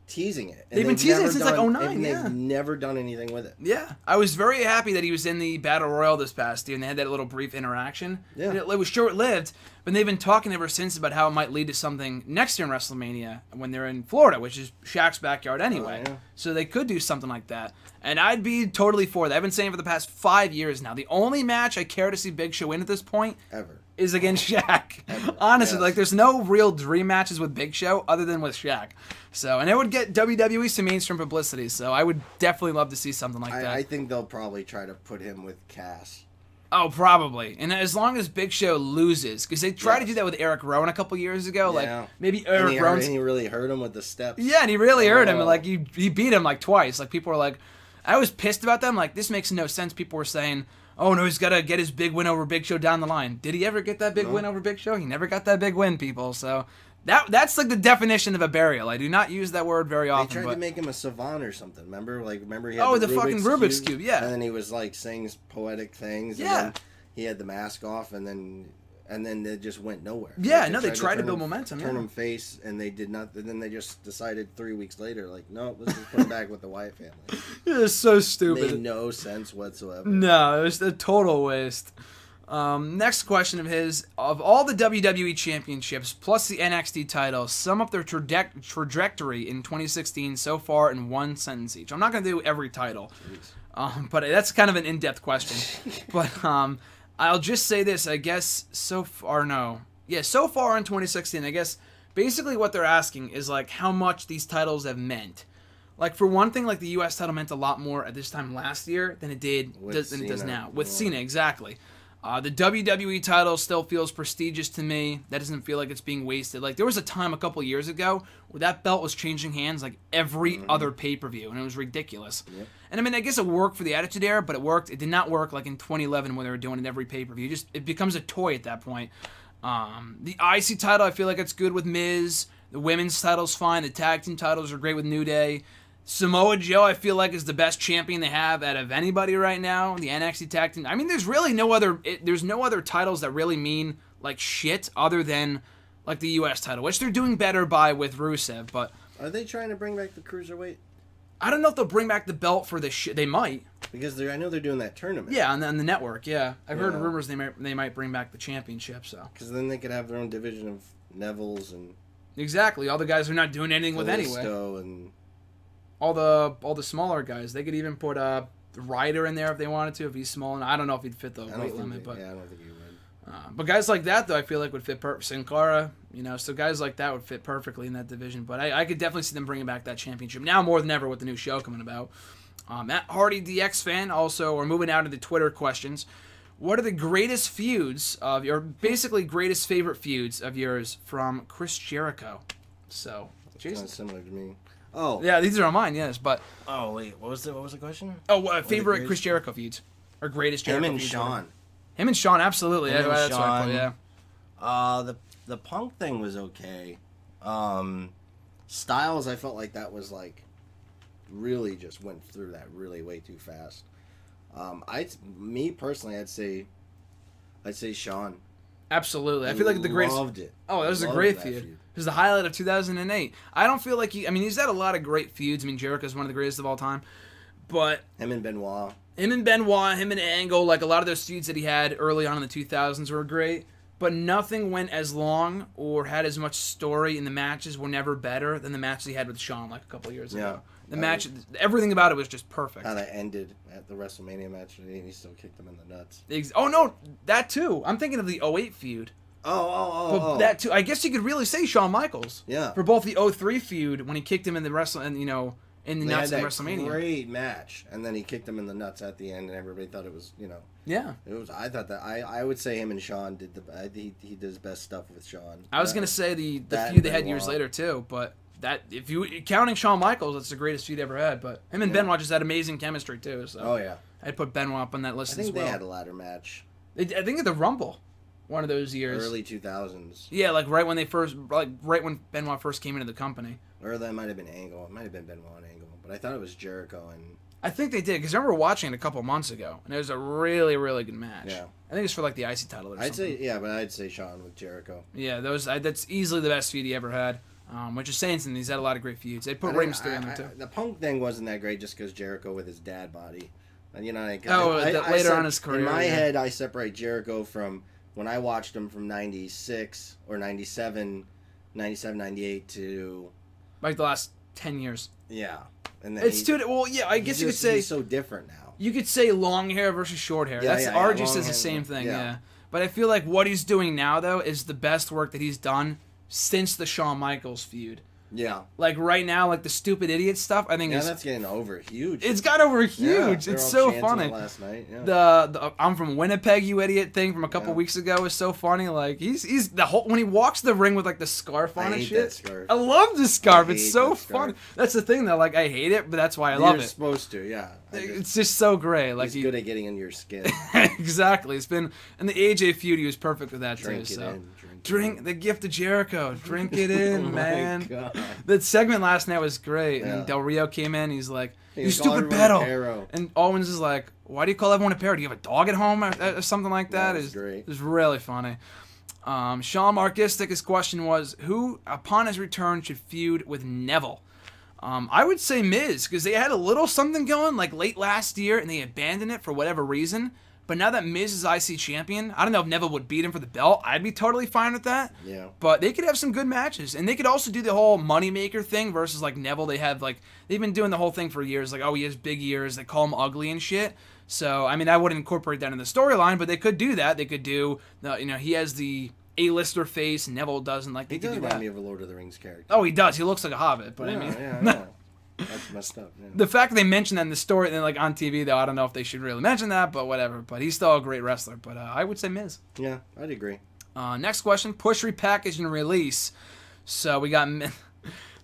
teasing it. They've been teasing it since like 2009, They've never done anything with it. Yeah. I was very happy that he was in the Battle Royal this past year and they had that little brief interaction. Yeah. And it was short-lived, but they've been talking ever since about how it might lead to something next year in WrestleMania when they're in Florida, which is Shaq's backyard anyway. Oh, yeah. So they could do something like that. And I'd be totally for that. I've been saying for the past 5 years now, the only match I care to see Big Show in at this point... is against Shaq. Ever. Honestly, Yes. like there's no real dream matches with Big Show other than with Shaq. So, and it would get WWE some mainstream publicity. So I would definitely love to see something like that. I think they'll probably try to put him with Cass. Oh, probably. And as long as Big Show loses, because they tried to Yes. do that with Eric Rowan a couple years ago. Yeah. Like maybe And Eric Rowan. he really hurt him with the steps. Yeah, and he really hurt him. Oh. And like he beat him like twice. Like people were like, I was pissed about them. Like this makes no sense. People were saying, oh no, he's got to get his big win over Big Show down the line. Did he ever get that big win over Big Show? He never got that big win, people. So that's like the definition of a burial. I do not use that word very They often. tried but to make him a savant or something. Remember he had Oh, the fucking Rubik's Cube, yeah. And then he was like saying poetic things. Yeah. And then he had the mask off, and then it just went nowhere. Yeah, Like, no, they tried to turn build him- momentum, turn yeah. him face, and they did not. And then they just decided 3 weeks later, like, no, let's just put him back with the Wyatt family. it was so Made stupid. no sense whatsoever. No, it was a total waste. Next question of his: of all the WWE championships plus the NXT title, sum up their trajectory in 2016 so far in one sentence each. I'm not going to do every title, but that's kind of an in-depth question. But I'll just say this: I guess so far in 2016, I guess basically what they're asking is like how much these titles have meant. Like for one thing, like the U.S. title meant a lot more at this time last year than it does Cena. now with Cena. Exactly. The WWE title still feels prestigious to me. That doesn't feel like it's being wasted. Like there was a time a couple years ago where that belt was changing hands like every other pay-per-view, and it was ridiculous. Yep. And I mean, I guess it worked for the Attitude Era, but it worked. It did not work like in 2011 when they were doing it every pay-per-view. It becomes a toy at that point. The IC title, I feel like it's good with Miz. The women's title's fine. The tag team titles are great with New Day. Samoa Joe, I feel like, is the best champion they have out of anybody right now. The NXT tag team. I mean, there's really no other. There's no other titles that really mean like shit other than like the U.S. title, which they're doing better by with Rusev. But Are they trying to bring back the cruiserweight? I don't know if they'll bring back the belt for this shit. They might. Because I know they're doing that tournament. Yeah, on the network. Yeah, I've heard Yeah. rumors they might bring back the championship. So Because then they could have their own division of Neville's and exactly, all the guys are not doing anything with anyway. Kalisto and All the smaller guys. They could even put Ryder in there if they wanted to, if he's small. And I don't know if he'd fit the I don't weight think limit, but I don't think he would. but guys like that though, I feel like would fit Sin Cara, so guys like that would fit perfectly in that division. But I could definitely see them bringing back that championship now more than ever with the new show coming about. Matt Hardy, DX fan, also we're moving out into Twitter questions. What are the greatest feuds of your basically greatest favorite feuds of yours from Chris Jericho? So, Kind of similar to me. Oh. yeah, these are on mine, yes, but Oh wait, what was the question? favorite greatest- Chris Jericho feuds or greatest Jericho Him and feuds? Shawn. Him and Shawn, absolutely. Him Yeah, and that's what I Shawn. put, yeah. The Punk thing was okay. Styles, I felt like that was like really just went through that really way too fast. Me personally, I'd say Shawn. Absolutely. I feel like the greatest. Loved it. Oh, that was a Loved great that feud. It was the highlight of 2008. I don't feel like he's had a lot of great feuds. I mean, Jericho's one of the greatest of all time. But Him and Benoit. him and Angle, like a lot of those feuds that he had early on in the 2000s were great. But nothing went as long or had as much story, and the matches were never better than the match he had with Shawn like a couple years ago. The match, everything about it was just perfect. How that ended at the WrestleMania match, and he still kicked him in the nuts. Oh, no, that too. I'm thinking of the 08 feud. But that too. I guess you could really say Shawn Michaels. Yeah. For both the 03 feud when he kicked him in the in the nuts in WrestleMania. Great match, and then he kicked him in the nuts at the end, and everybody thought it was, Yeah. It was. I thought that I would say him and Shawn did he did his best stuff with Shawn. I was gonna say the that feud they and had years Benoit. later too, but that if you counting Shawn Michaels, that's the greatest feud ever had. But him and Benoit just had amazing chemistry too. So Oh yeah. I'd put Benoit up on that I list think as well. they had a ladder match. I think at the Rumble, one of those years. Early 2000s. Yeah, like right when Benoit first came into the company. Or that might have been Angle. It might have been Benoit and Angle, but I thought it was Jericho and. I think they did because I remember watching it a couple months ago, and it was a really, really good match. Yeah. I think it's for like the IC title or something. I'd say Shawn with Jericho. Yeah, that's easily the best feud he ever had. Which is saying something. He's had a lot of great feuds. They put Rey Mysterio in there too. The Punk thing wasn't that great just because Jericho with his dad body. And later on in his career. In my head, I separate Jericho from when I watched him from 96 or 97, 98 to... Like the last 10 years. Yeah. And then I guess you could say... He's so different now. You could say long hair versus short hair. Yeah, Art just long says the hair, same thing, yeah. But I feel like what he's doing now, though, is the best work that he's done since the Shawn Michaels feud. Yeah. Like, right now, like, the stupid idiot stuff, I think that's getting over huge. It's got over huge. Yeah, it's so funny. Last night. Yeah. The I'm from Winnipeg, you idiot thing from a couple weeks ago is so funny. Like, he's the whole, when he walks the ring with, like, the scarf on and shit. That scarf. I love the scarf. It's so funny. That's the thing, though. Like, I hate it, but that's why I love it. You're supposed to, yeah. It's just so great. Like, he's good at getting in your skin. Exactly. It's been in the AJ feud. He was perfect with that Drink too. it So in, drink the gift of Jericho. Drink it in, man. God. That segment last night was great. Yeah. And Del Rio came in. He's like, "You stupid pedo." And Owens is like, "Why do you call everyone a pedo? Do you have a dog at home or something like that?" That was great. It's really funny. Sean Markistic, his question was, who upon his return should feud with Neville? I would say Miz, because they had a little something going like late last year and they abandoned it for whatever reason. But now that Miz is IC champion, I don't know if Neville would beat him for the belt. I'd be totally fine with that. Yeah. But they could have some good matches. And they could also do the whole moneymaker thing versus like Neville. They've been doing the whole thing for years. Like, oh, he has big ears. They call him ugly and shit. So, I mean, I wouldn't incorporate that in the storyline, but they could do that. They could do, he has the A-lister face, and Neville doesn't. Like, they he could does do remind that. me of a Lord of the Rings character. Oh, he does. He looks like a hobbit, but yeah, I mean... Yeah. That's messed up. Yeah. The fact that they mentioned that in the story, and then like on TV, though, I don't know if they should really mention that, but whatever. But he's still a great wrestler. But I would say Miz. Yeah, I'd agree. Next question: push, repackage, and release. So we got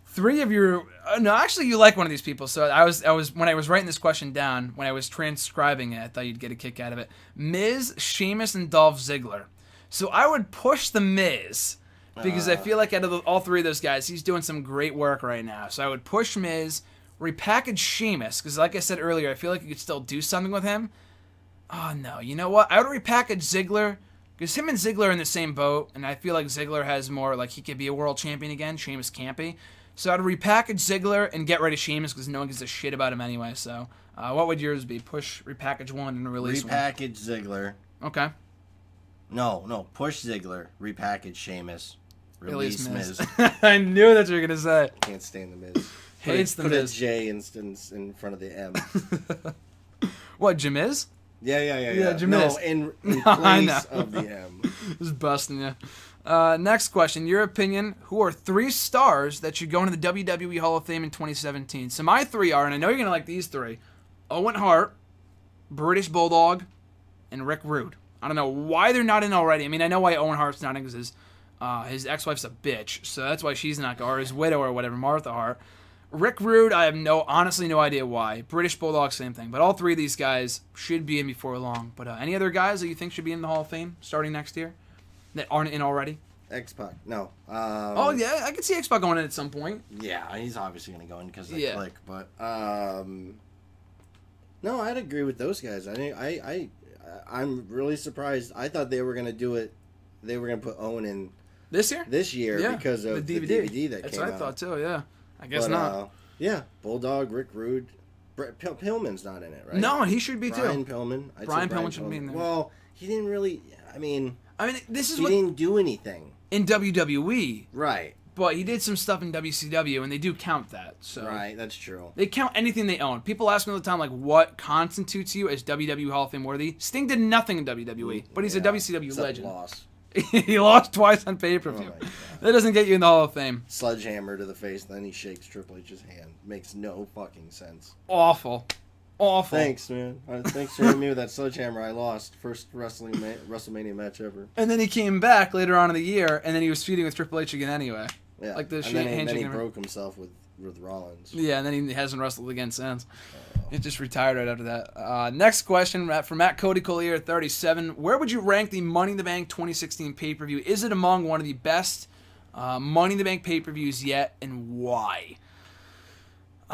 3 of your. No, actually, you like one of these people. So I was when I was writing this question down, when I was transcribing it, I thought you'd get a kick out of it. Miz, Sheamus, and Dolph Ziggler. So I would push the Miz. Because I feel like out of all 3 of those guys, he's doing some great work right now. So I would push Miz, repackage Sheamus, because like I said earlier, I feel like you could still do something with him. Oh, no. You know what? I would repackage Ziggler, because him and Ziggler are in the same boat, and I feel like Ziggler has more, like, he could be a world champion again. Sheamus can't be. So I'd repackage Ziggler and get rid of Sheamus, because no one gives a shit about him anyway. So what would yours be? Push, repackage one, and release one. Repackage Ziggler. Okay. No. Push Ziggler, repackage Sheamus. Release Miz. I knew that's what you were going to say. Can't stand the Miz. Hates the Miz. Miz. Put a J in front of the M. What, Jamiz? Yeah, Jamiz. No, in place of the M. Just busting you. Next question. Your opinion, who are 3 stars that should go into the WWE Hall of Fame in 2017? So my 3 are, and I know you're going to like these 3, Owen Hart, British Bulldog, and Rick Rude. I don't know why they're not in already. I mean, I know why Owen Hart's not in, because his ex-wife's a bitch, so that's why she's not, or his widow or whatever, Martha Hart. Rick Rude, I have honestly no idea why. British Bulldog, same thing. But all 3 of these guys should be in before long. But any other guys that you think should be in the Hall of Fame starting next year that aren't in already? X-Pac, no. Oh yeah, I could see X-Pac going in at some point. Yeah, he's obviously going to go in because Yeah. Click. But no, I'd agree with those guys. I'm really surprised. I thought they were going to do it. They were going to put Owen in This year? Yeah, because of the DVD that That's came out. what I thought too. Yeah, I guess not. Yeah, Bulldog, Rick Rude, Pillman's not in it, right? No, he should be Brian too. Pillman. Brian Pillman should be in there. Well, he didn't really. I mean, this is he what didn't do anything in WWE. Right. But he did some stuff in WCW, and they do count that. So right, that's true. They count anything they own. People ask me all the time, like, what constitutes you as WWE Hall of Fame worthy? Sting did nothing in WWE, but he's a WCW legend. Loss. He lost twice on pay-per-view. Oh that doesn't get you in the Hall of Fame. Sledgehammer to the face, then he shakes Triple H's hand. Makes no fucking sense. Awful. Thanks, man. Thanks for hitting me with that sledgehammer. I lost. First WrestleMania match ever. And then he came back later on in the year, and then he was feuding with Triple H again anyway. Yeah. Like the and then he broke himself with Rollins. Yeah, and then he hasn't wrestled again since. He just retired right after that. Next question from Matt Cody Collier, 37. Where would you rank the Money in the Bank 2016 pay-per-view? Is it among one of the best Money in the Bank pay-per-views yet, and why?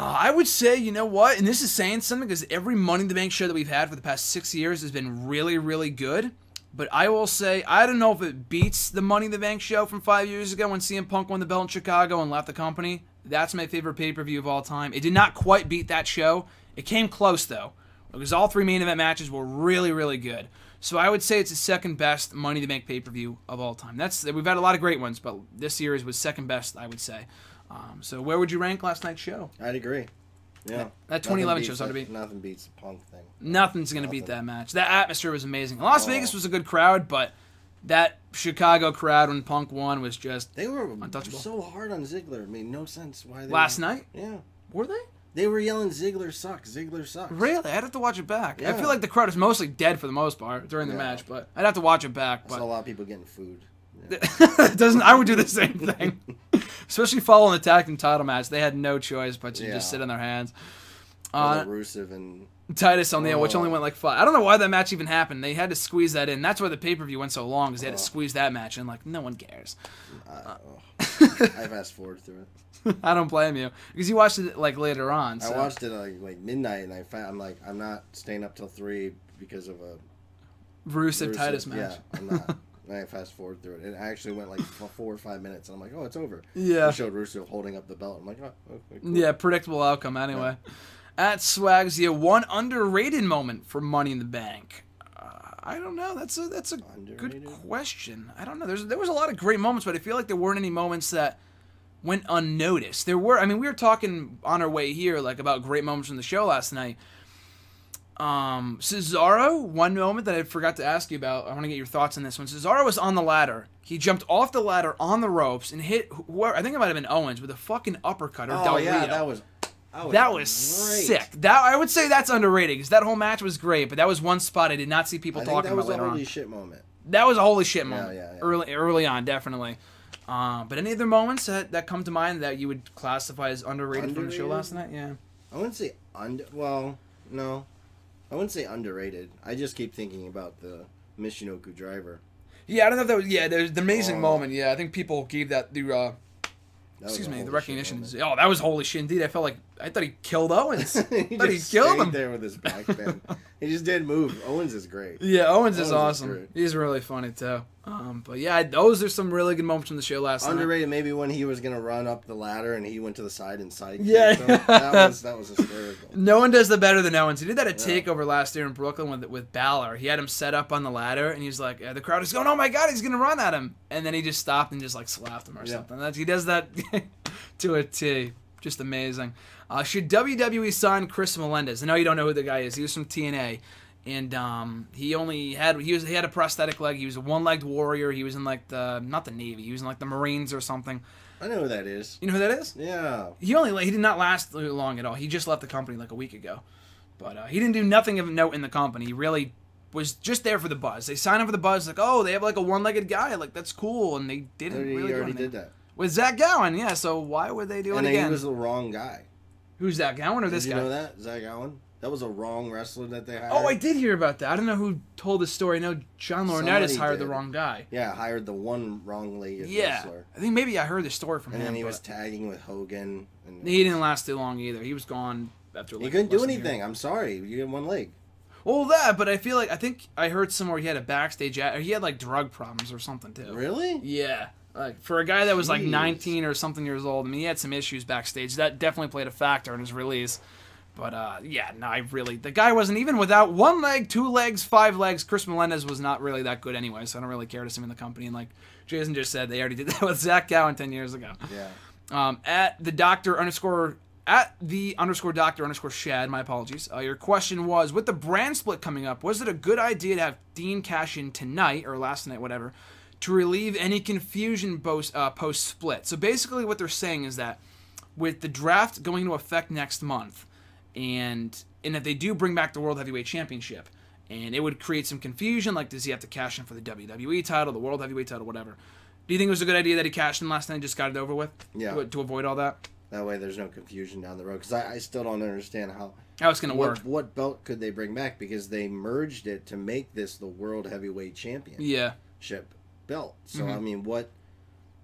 I would say, you know what, and this is saying something because every Money in the Bank show that we've had for the past 6 years has been really, really good. But I will say, I don't know if it beats the Money in the Bank show from 5 years ago when CM Punk won the belt in Chicago and left the company. That's my favorite pay-per-view of all time. It did not quite beat that show. It came close, though, because all 3 main event matches were really, really good. So I would say it's the second best Money in the Bank pay-per-view of all time. We've had a lot of great ones, but this series was second best, I would say. So where would you rank last night's show? I'd agree. Yeah. That 2011 show's ought to be. Nothing beats the Punk thing. Nothing's going to beat that match. That atmosphere was amazing. Las Vegas was a good crowd, but that Chicago crowd when Punk won was just They were untouchable. so hard on Ziggler. It made no sense why they Last night? Yeah. Were they? They were yelling, Ziggler sucks, Ziggler sucks. Really? I'd have to watch it back. I Yeah. feel like the crowd is mostly dead for the most part during the Yeah. match, but I'd have to watch it back. I saw a But lot of people getting food. Yeah. it doesn't I would do the same thing. Especially following the tag team title match. They had no choice but to just sit on their hands. Rusev and Titus O'Neil, which only went like 5. I don't know why that match even happened. They had to squeeze that in. That's why the pay-per-view went so long, because they had to squeeze that match in. Like, no one cares. I fast forward through it. I don't blame you, because you watched it like later on. So. I watched it like midnight, and I'm like, I'm not staying up till 3 because of a Rusev Titus match. Yeah, I'm not. And I fast forward through it. It actually went like 4 or 5 minutes, and I'm like, oh, it's over. Yeah. It showed Rusev holding up the belt. I'm like, oh, okay, cool. Yeah, predictable outcome anyway. Yeah. At Swagsia, one underrated moment for Money in the Bank. I don't know. That's a good question. I don't know. There was a lot of great moments, but I feel like there weren't any moments that went unnoticed. There were. I mean, we were talking on our way here like about great moments from the show last night. Cesaro, one moment that I forgot to ask you about. I want to get your thoughts on this one. Cesaro was on the ladder. He jumped off the ladder on the ropes and hit whoever, I think it might have been Owens, with a fucking uppercut or Del Rio. Yeah, that was sick. That I would say that's underrated, because that whole match was great, but that was one spot I did not see people talking about later on. That was a holy shit moment. That was a holy shit moment. Yeah. Early on, definitely. But any other moments that come to mind that you would classify as underrated from the show last night? Yeah. I wouldn't say no. I wouldn't say underrated. I just keep thinking about the Michinoku driver. Yeah, I don't know if that was... Yeah, there's the amazing moment. Yeah, I think people gave that the... the recognition. Oh, that was holy shit indeed. I thought he killed Owens. I thought he killed him. There with his back bend. He just didn't move. Owens is great. Yeah, Owens is awesome. He's really funny too. But yeah, those are some really good moments from the show last night. Underrated, maybe when he was gonna run up the ladder and he went to the side and side. Yeah, that was hysterical. No one does that better than Owens. He did that at Takeover last year in Brooklyn with Balor. He had him set up on the ladder, and he's like, the crowd is going, "Oh my god, he's gonna run at him!" And then he just stopped and just like slapped him or something. He does that to a T. Just amazing. Should WWE sign Chris Melendez? I know you don't know who the guy is. He was from TNA. And he had a prosthetic leg. He was a one-legged warrior. He was in like not the Navy. He was in like the Marines or something. I know who that is. You know who that is? Yeah. He did not last long at all. He just left the company like a week ago. But he didn't do nothing of note in the company. He really was just there for the buzz. They signed him for the buzz. Like, oh, they have like a one-legged guy. Like, that's cool. And they didn't really. He already did that with Zach Gowen. Yeah. So why would they do it again? And he was the wrong guy. Who's Zach Gowen or this guy? Did you know that, Zach Gowen? That was a wrong wrestler that they hired. Oh, I did hear about that. I don't know who told the story. I know John Laurinaitis hired the wrong guy. Yeah, hired the one wrong-legged wrestler. I think maybe I heard the story from him. And then he was tagging with Hogan. And he didn't last too long either. He was gone after like... He couldn't do anything. I'm sorry. You had one leg. Well, but I think I heard somewhere he had a backstage... Or he had like drug problems or something too. Really? Yeah. Like, for a guy that was like 19 or something years old, I mean, he had some issues backstage. That definitely played a factor in his release. But, the guy wasn't, even without 1 leg, 2 legs, 5 legs, Chris Melendez was not really that good anyway, so I don't really care to see him in the company. And like Jason just said, they already did that with Zach Gowen 10 years ago. Yeah. At the _Doctor_Shad, my apologies, your question was, with the brand split coming up, was it a good idea to have Dean cash in tonight, or last night, whatever, to relieve any confusion post-split? So basically what they're saying is that with the draft going into effect next month, and if they do bring back the World Heavyweight Championship, and it would create some confusion, like does he have to cash in for the WWE title, the World Heavyweight title, whatever. Do you think it was a good idea that he cashed in last night and just got it over with? Yeah. To avoid all that? That way there's no confusion down the road. Because I still don't understand how it's going to work. What belt could they bring back? Because they merged it to make this the World Heavyweight Championship belt. So, I mean, they're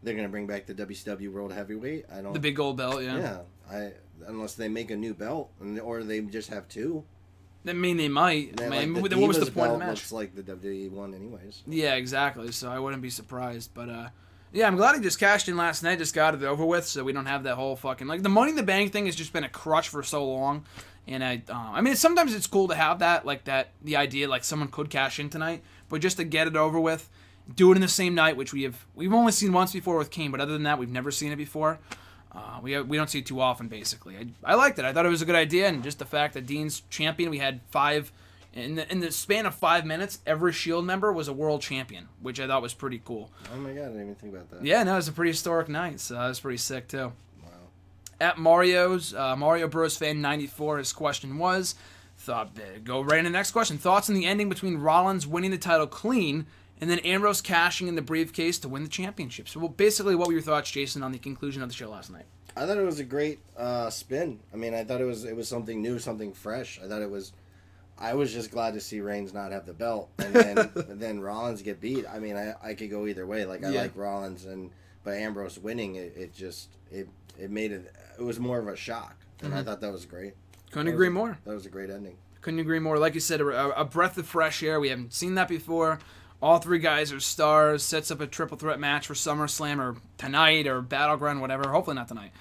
going to bring back the WCW World Heavyweight? The big gold belt, yeah. Yeah. Unless they make a new belt, or they just have two. I mean, they might. What was the point of the match? Looks like the WWE one anyways. Yeah, exactly. So I wouldn't be surprised. But, yeah, I'm glad he just cashed in last night, just got it over with, so we don't have that whole fucking... Like, the Money in the Bank thing has just been a crutch for so long. And I mean, sometimes it's cool to have that, like the idea, like someone could cash in tonight, but just to get it over with, do it in the same night, which we've only seen once before with Kane, but other than that, we've never seen it before. We don't see it too often, basically. I liked it. I thought it was a good idea, and just the fact that Dean's champion, we had 5 In the span of 5 minutes, every Shield member was a world champion, which I thought was pretty cool. Oh my god, I didn't even think about that. Yeah, no, it was a pretty historic night, so that was pretty sick too. Wow. At Mario's, Mario Bros fan 94, his question was, go right into the next question. Thoughts on the ending between Rollins winning the title clean and then Ambrose cashing in the briefcase to win the championship? So basically, what were your thoughts, Jason, on the conclusion of the show last night? I thought it was a great spin. I mean, I thought it was something new, something fresh. I was just glad to see Reigns not have the belt, and then Rollins get beat. I mean, I could go either way. Like I like Rollins, but Ambrose winning, it made it. It was more of a shock, and I thought that was great. Couldn't agree more. That was a great ending. Couldn't agree more. Like you said, a breath of fresh air. We haven't seen that before. All three guys are stars. Sets up a triple threat match for SummerSlam or tonight or Battleground, whatever. Hopefully not tonight.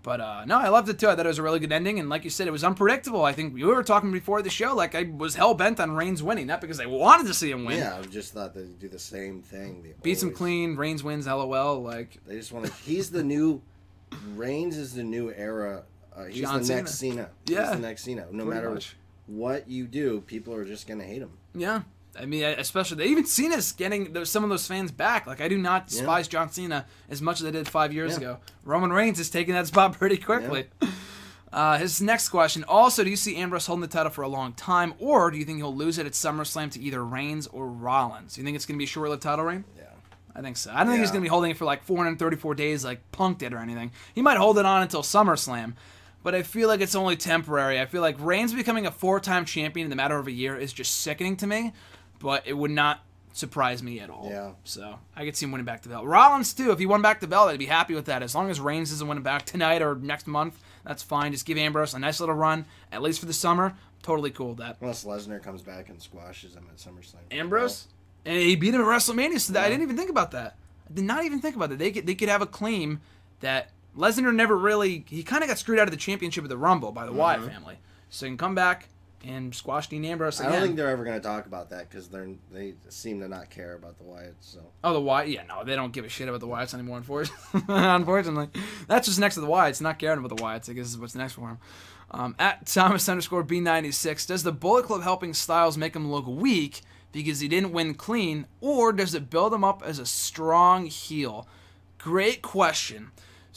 But no, I loved it too. I thought it was a really good ending. And like you said, it was unpredictable. I think we were talking before the show. Like I was hell-bent on Reigns winning. Not because I wanted to see him win. Yeah, I just thought they'd do the same thing. Beats him clean. Reigns wins, LOL. Like they just want to... He's the new... Reigns is the new era. He's John the next Cena. Yeah. He's the next Cena. No matter what you do, people are just going to hate him. Yeah. I mean, especially, even Cena's getting some of those fans back. Like, I do not despise John Cena as much as I did 5 years ago. Roman Reigns is taking that spot pretty quickly. His next question, also, do you see Ambrose holding the title for a long time, or do you think he'll lose it at SummerSlam to either Reigns or Rollins? Do you think it's going to be a short-lived title reign? Yeah. I think so. I don't think he's going to be holding it for like 434 days like Punk did or anything. He might hold it on until SummerSlam, but I feel like it's only temporary. I feel like Reigns becoming a 4-time champion in the matter of a year is just sickening to me. But it would not surprise me at all. Yeah. So I could see him winning back the belt. Rollins, too. If he won back the belt, I'd be happy with that. As long as Reigns doesn't win it back tonight or next month, that's fine. Just give Ambrose a nice little run, at least for the summer. Totally cool with that. Unless Lesnar comes back and squashes him at SummerSlam. Ambrose? And he beat him at WrestleMania, so I didn't even think about that. I did not even think about that. They could have a claim that Lesnar never really... He kind of got screwed out of the championship of the Rumble by the Wyatt family. So he can come back and squash Dean Ambrose again. I don't think they're ever going to talk about that because they seem to not care about the Wyatts. So. Oh, the Wyatt? Yeah, no, they don't give a shit about the Wyatts anymore, unfortunately. That's just next to the Wyatts, not caring about the Wyatts, I guess is what's next for him. At Thomas_B96, does the Bullet Club helping Styles make him look weak because he didn't win clean, or does it build him up as a strong heel? Great question.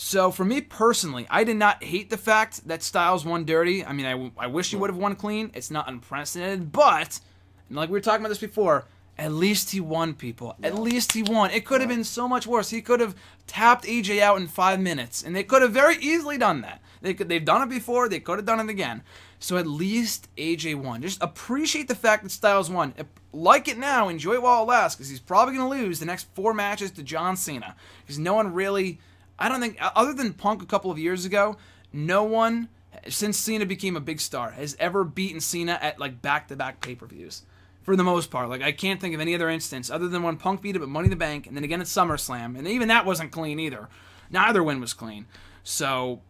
So, for me personally, I did not hate the fact that Styles won dirty. I mean, I wish he would have won clean. It's not unprecedented, but, and like we were talking about this before, at least he won, people. At least he won. It could have been so much worse. He could have tapped AJ out in 5 minutes, and they could have very easily done that. They've done it before. They could have done it again. So at least AJ won. Just appreciate the fact that Styles won. Like it now. Enjoy it while it lasts, because he's probably going to lose the next 4 matches to John Cena, because no one really... I don't think, other than Punk a couple of years ago, no one, since Cena became a big star, has ever beaten Cena at, like, back-to-back pay-per-views. For the most part. Like, I can't think of any other instance, other than when Punk beat him at Money in the Bank, and then again at SummerSlam, and even that wasn't clean either. Neither win was clean. So,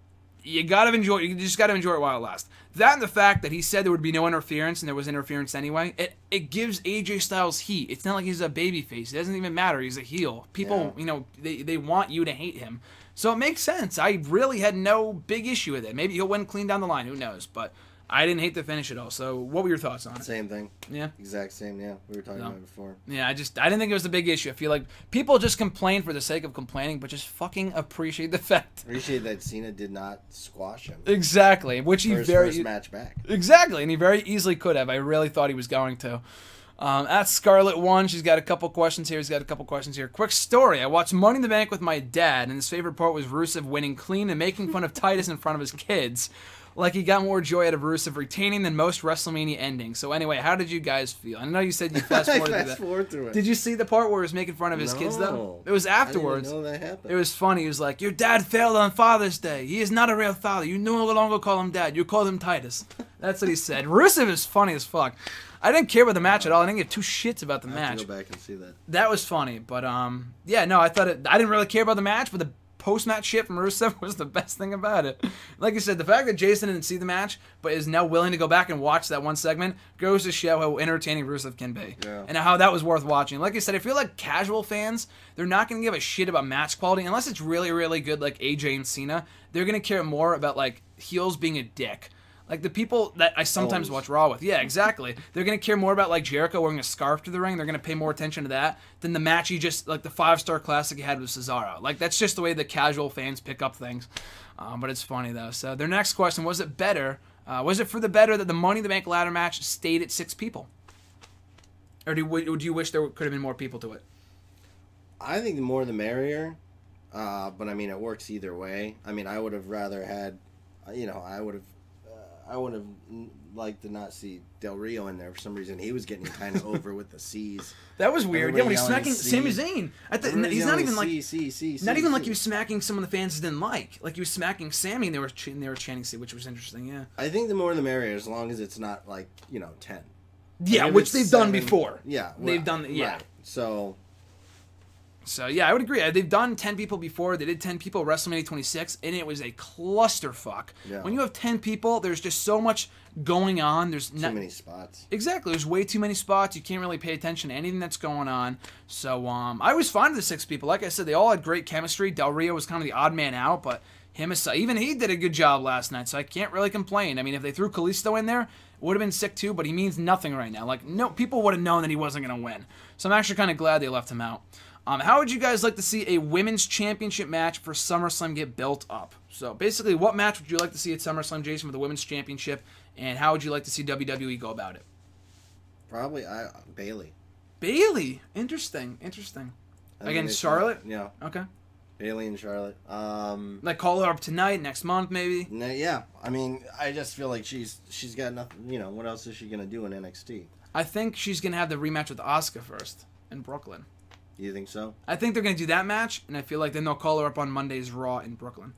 you just gotta enjoy it while it lasts. That and the fact that he said there would be no interference, and there was interference anyway, it gives AJ Styles heat. It's not like he's a babyface. It doesn't even matter. He's a heel. People, they want you to hate him. So it makes sense. I really had no big issue with it. Maybe he'll win clean down the line. Who knows? But I didn't hate the finish at all. So what were your thoughts on it? Same thing. Yeah? Exact same, yeah. We were talking about it before. Yeah, I didn't think it was a big issue. I feel like people just complain for the sake of complaining, but just fucking appreciate the fact. Appreciate that Cena did not squash him. Exactly. Which he first match back. Exactly, and he very easily could have. I really thought he was going to. At Scarlet1, she's got a couple questions here. He's got a couple questions here. Quick story. I watched Money in the Bank with my dad, and his favorite part was Rusev winning clean and making fun of Titus in front of his kids. Like he got more joy out of Rusev retaining than most WrestleMania endings. So anyway, how did you guys feel? I know you said you fast forward through it. Did you see the part where he was making fun of his kids, though? It was afterwards. I didn't know that happened. It was funny. He was like, your dad failed on Father's Day. He is not a real father. You no longer call him dad. You call him Titus. That's what he said. Rusev is funny as fuck. I didn't care about the match at all. I didn't give two shits about the match. I have to go back and see that. That was funny, but yeah, no, I didn't really care about the match, but the post-match shit from Rusev was the best thing about it. Like I said, the fact that Jason didn't see the match, but is now willing to go back and watch that one segment, goes to show how entertaining Rusev can be. Yeah. And how that was worth watching. Like I said, I feel like casual fans, they're not going to give a shit about match quality, unless it's really, really good like AJ and Cena. They're going to care more about, like, heels being a dick. Like, the people that I sometimes Always. watch Raw with. Yeah, exactly. They're going to care more about, like, Jericho wearing a scarf to the ring. They're going to pay more attention to that than the match like, the 5-star classic he had with Cesaro. Like, that's just the way the casual fans pick up things. But it's funny, though. So, their next question, was it for the better that the Money in the Bank ladder match stayed at 6 people? Or do you wish there could have been more people to it? I think the more the merrier. But, I mean, it works either way. I mean, I would have rather had, I would have liked to not see Del Rio in there for some reason. He was getting kind of over with the C's. That was weird. Yeah, when he's smacking C. Sami Zayn. He's not even like C, not even like he was smacking some of the fans didn't like. Like he was smacking Sammy and they were chanting C, which was interesting. Yeah. I think the more the merrier, as long as it's not like 10. Yeah, Like, which they've 7, done before. Yeah, they've done. Yeah. Right. So yeah, I would agree. They've done 10 people before. They did 10 people at WrestleMania 26, and it was a clusterfuck. Yeah. When you have 10 people, there's just so much going on. There's too many spots. Exactly. There's way too many spots. You can't really pay attention to anything that's going on. So I was fine with the 6 people. Like I said, they all had great chemistry. Del Rio was kind of the odd man out, but even he did a good job last night, so I can't really complain. I mean, if they threw Kalisto in there, it would have been sick too, but he means nothing right now. Like, no, people would have known that he wasn't going to win. So I'm actually kind of glad they left him out. How would you guys like to see a women's championship match for SummerSlam get built up? So basically, what match would you like to see at SummerSlam, Jason, for the women's championship, and how would you like to see WWE go about it? Probably Bayley. Bayley, interesting. Against Charlotte? Yeah. Okay. Bayley and Charlotte. Like call her up tonight, next month, maybe. Yeah. I mean, I just feel like she's got nothing. What else is she gonna do in NXT? I think she's gonna have the rematch with Asuka first in Brooklyn. You think so? I think they're going to do that match, and I feel like then they'll call her up on Monday's Raw in Brooklyn.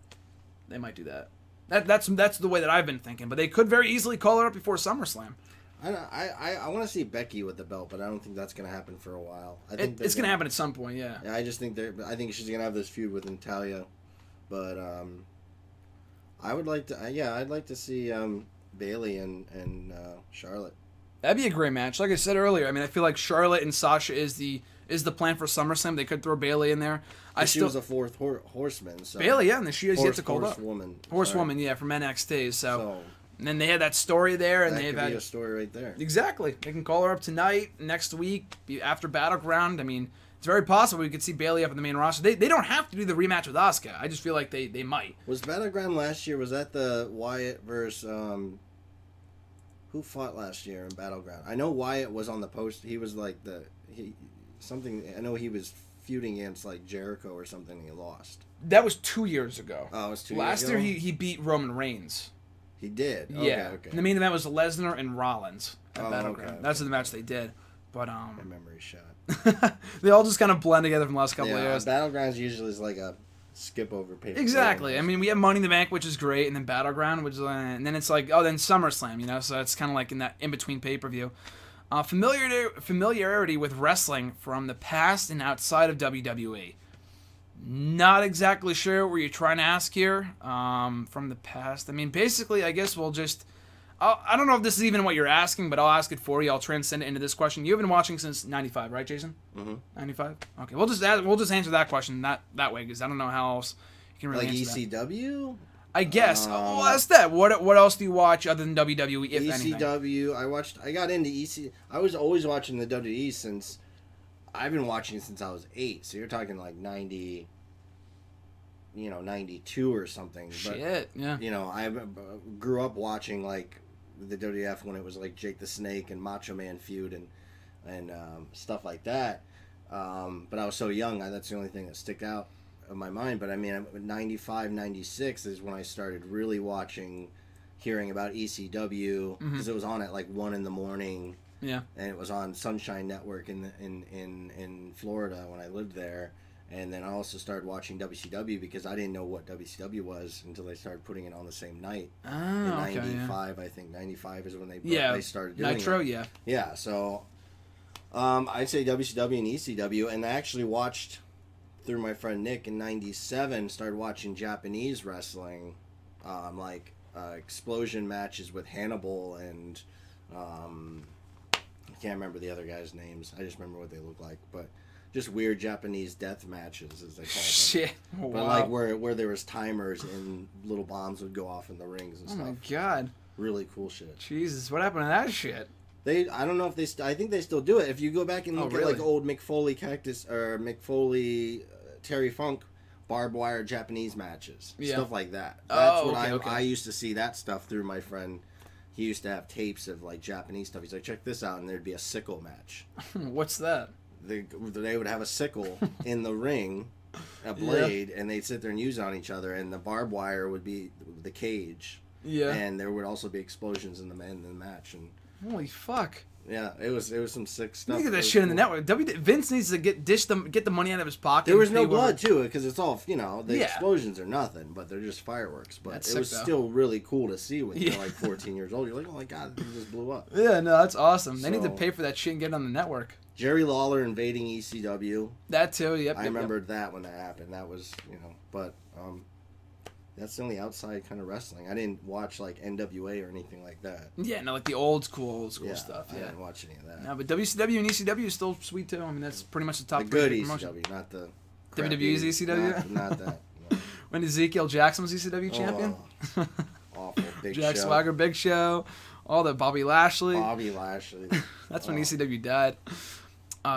They might do that. That's the way that I've been thinking, but they could very easily call her up before SummerSlam. I want to see Becky with the belt, but I don't think that's going to happen for a while. I think it's going to happen at some point, yeah. Yeah, I think she's going to have this feud with Natalya, but I would like to. I'd like to see Bayley and Charlotte. That'd be a great match. Like I said earlier, I mean, I feel like Charlotte and Sasha is the plan for SummerSlam. They could throw Bayley in there. She was a fourth horseman. So. Bayley, yeah, and she has yet to call up. Horsewoman, yeah, from NXT. So and then they had that story there, and they've had a story right there. Exactly. They can call her up tonight, next week, after Battleground. I mean, it's very possible we could see Bayley up in the main roster. They don't have to do the rematch with Asuka. I just feel like they might. Was Battleground last year? Was that the Wyatt versus who fought last year in Battleground? I know Wyatt was on the post. He was like I know he was feuding against like Jericho or something. And he lost. That was 2 years ago. Oh, it was 2 years Last ago? year he beat Roman Reigns. He did. Yeah. Okay. And the main event was Lesnar and Rollins at Battleground. Okay. That's the match they did. But My memory shot. they all just kind of blend together from the last couple of years. Battlegrounds usually is like a skip over pay. Exactly. I mean, we have Money in the Bank, which is great, and then Battleground, which is, and then it's like, then SummerSlam, so it's kind of like in that in-between pay-per-view. Familiarity with wrestling from the past and outside of WWE. Not exactly sure what you're trying to ask here from the past. I mean, basically, I guess we'll just... I don't know if this is even what you're asking, but I'll ask it for you. I'll transcend it into this question. You've been watching since 95, right, Jason? Mm-hmm. 95? Okay, we'll just answer that question that way, because I don't know how else you can really answer that. ECW? I guess. Well, that's that. What else do you watch other than WWE, if anything? ECW, I got into ECW. I was always watching the WWE since... I've been watching it since I was 8, so you're talking like 90... 92 or something. Shit, yeah. I grew up watching like the WWF when it was like Jake the Snake and Macho Man feud and stuff like that. But I was so young, that's the only thing that stick out of my mind. But I mean, 95, 96 is when I started really hearing about ECW because it was on at like 1 a.m. Yeah. And it was on Sunshine Network in Florida when I lived there. And then I also started watching WCW because I didn't know what WCW was until they started putting it on the same night. Oh, in 95, yeah. I think 95 is when they started doing Nitro, it. yeah. Yeah, so I'd say WCW and ECW, and I actually watched through my friend Nick in 97, started watching Japanese wrestling, like explosion matches with Hannibal and I can't remember the other guys' names. I just remember what they look like, but just weird Japanese death matches, as they call them. Shit. Oh, but wow. like where there was timers and little bombs would go off in the rings and stuff. Oh my god. Really cool shit. Jesus, what happened to that shit? I don't know if I think they still do it. If you go back and look at like old Mick Foley Terry Funk barbed wire Japanese matches, stuff like that. That's I used to see that stuff through my friend. He used to have tapes of like Japanese stuff. He's like, check this out, and there'd be a sickle match. What's that? They would have a sickle in the ring, a blade, and they'd sit there and use it on each other, and the barbed wire would be the cage. Yeah. And there would also be explosions in the match. And holy fuck. Yeah, it was some sick stuff. Look at that shit in the network. Vince needs to get the money out of his pocket. There was no blood too, because it's all the explosions are nothing, but they're just fireworks. But it was still really cool to see when you're like 14 years old. You're like, oh my god, it just blew up. Yeah, no, that's awesome. They need to pay for that shit and get it on the network. Jerry Lawler invading ECW. That too. Yep. I remembered that when that happened. That was but that's the only outside kind of wrestling. I didn't watch like NWA or anything like that. Yeah, no, like the old school stuff. Yeah, I didn't watch any of that. No, but WCW and ECW is still sweet too. I mean, that's pretty much the top. The good ECW, not the WWE's ECW. Not that. No. When Ezekiel Jackson was ECW champion. Awful. Big Jack Show. Swagger, Big Show, all the Bobby Lashley. That's when ECW died.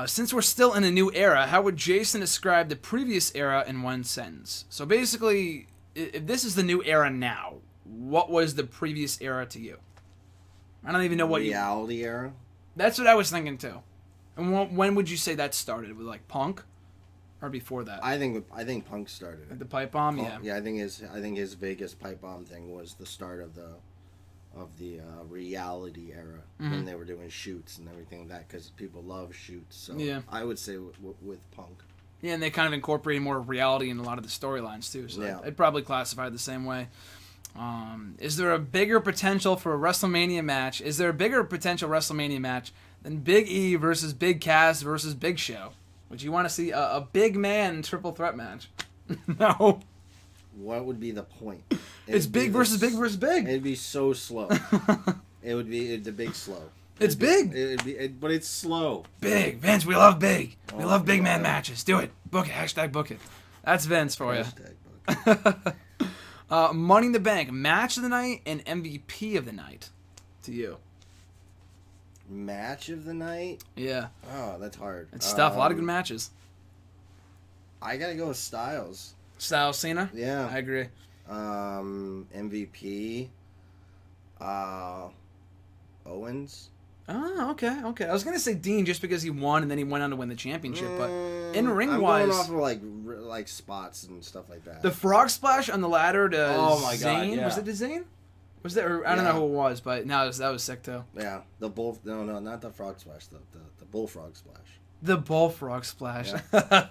Since we're still in a new era, how would Jason describe the previous era in one sentence? So basically, if this is the new era now, what was the previous era to you? I don't even know what reality era. That's what I was thinking too. And when would you say that started? With like Punk, or before that? I think Punk started at the pipe bomb. Yeah, I think his Vegas pipe bomb thing was the start of the reality era when they were doing shoots and everything like that, because people love shoots. So I would say with Punk. Yeah, and they kind of incorporated more reality in a lot of the storylines too. So I'd probably classify it the same way. Is there a bigger potential for a WrestleMania match? Is there a bigger potential WrestleMania match than Big E versus Big Cass versus Big Show? Would you want to see a big man triple threat match? No. What would be the point? It's big versus big versus big. It'd be so slow. It'd the big slow. It's big. But it's slow. Big. Vince, we love big. We love big man matches. Do it. Book it. Hashtag book it. That's Vince for you. Money in the Bank, match of the night and MVP of the night to you. Match of the night? Yeah. Oh, that's hard. It's tough. A lot of good matches. I gotta go with Styles. Styles Cena? Yeah. I agree. MVP. Owens. Oh, okay. I was gonna say Dean just because he won and then he went on to win the championship, but in ring wise, I'm going off of like spots and stuff like that. The frog splash on the ladder to my Zayn. God, yeah. Was it to Zayn? Was there? I don't know who it was, but no, that was sick too. Yeah, the bull. No, not the frog splash. The bullfrog splash. The bullfrog splash. Yeah.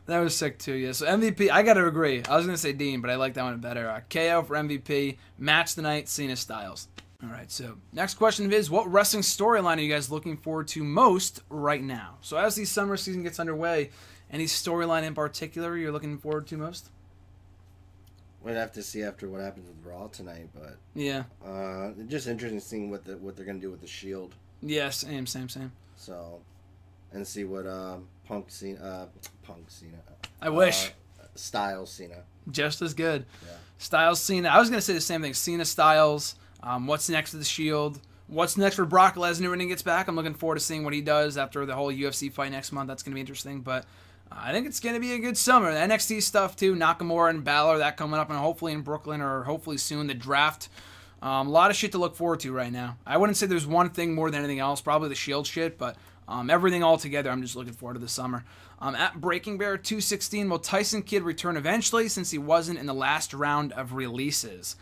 That was sick too. Yeah. So MVP, I gotta agree. I was gonna say Dean, but I like that one better. KO for MVP. Match tonight. Cena Styles. All right, so next question is, what wrestling storyline are you guys looking forward to most right now? So as the summer season gets underway, any storyline in particular you're looking forward to most? We'd have to see after what happens with Raw tonight, but yeah, just interesting seeing what they're gonna do with the Shield. Yeah, same. So, and see what Punk Cena. I wish Styles Cena. Just as good. Yeah. Styles Cena. I was gonna say the same thing. Cena Styles. What's next for the Shield? What's next for Brock Lesnar when he gets back? I'm looking forward to seeing what he does after the whole UFC fight next month. That's going to be interesting. But I think it's going to be a good summer. The NXT stuff, too. Nakamura and Balor, that coming up. And hopefully in Brooklyn or hopefully soon, the draft. A lot of shit to look forward to right now. I wouldn't say there's one thing more than anything else. Probably the Shield shit. But everything all together, I'm just looking forward to the summer. At Breaking Bear 216, will Tyson Kidd return eventually since he wasn't in the last round of releases?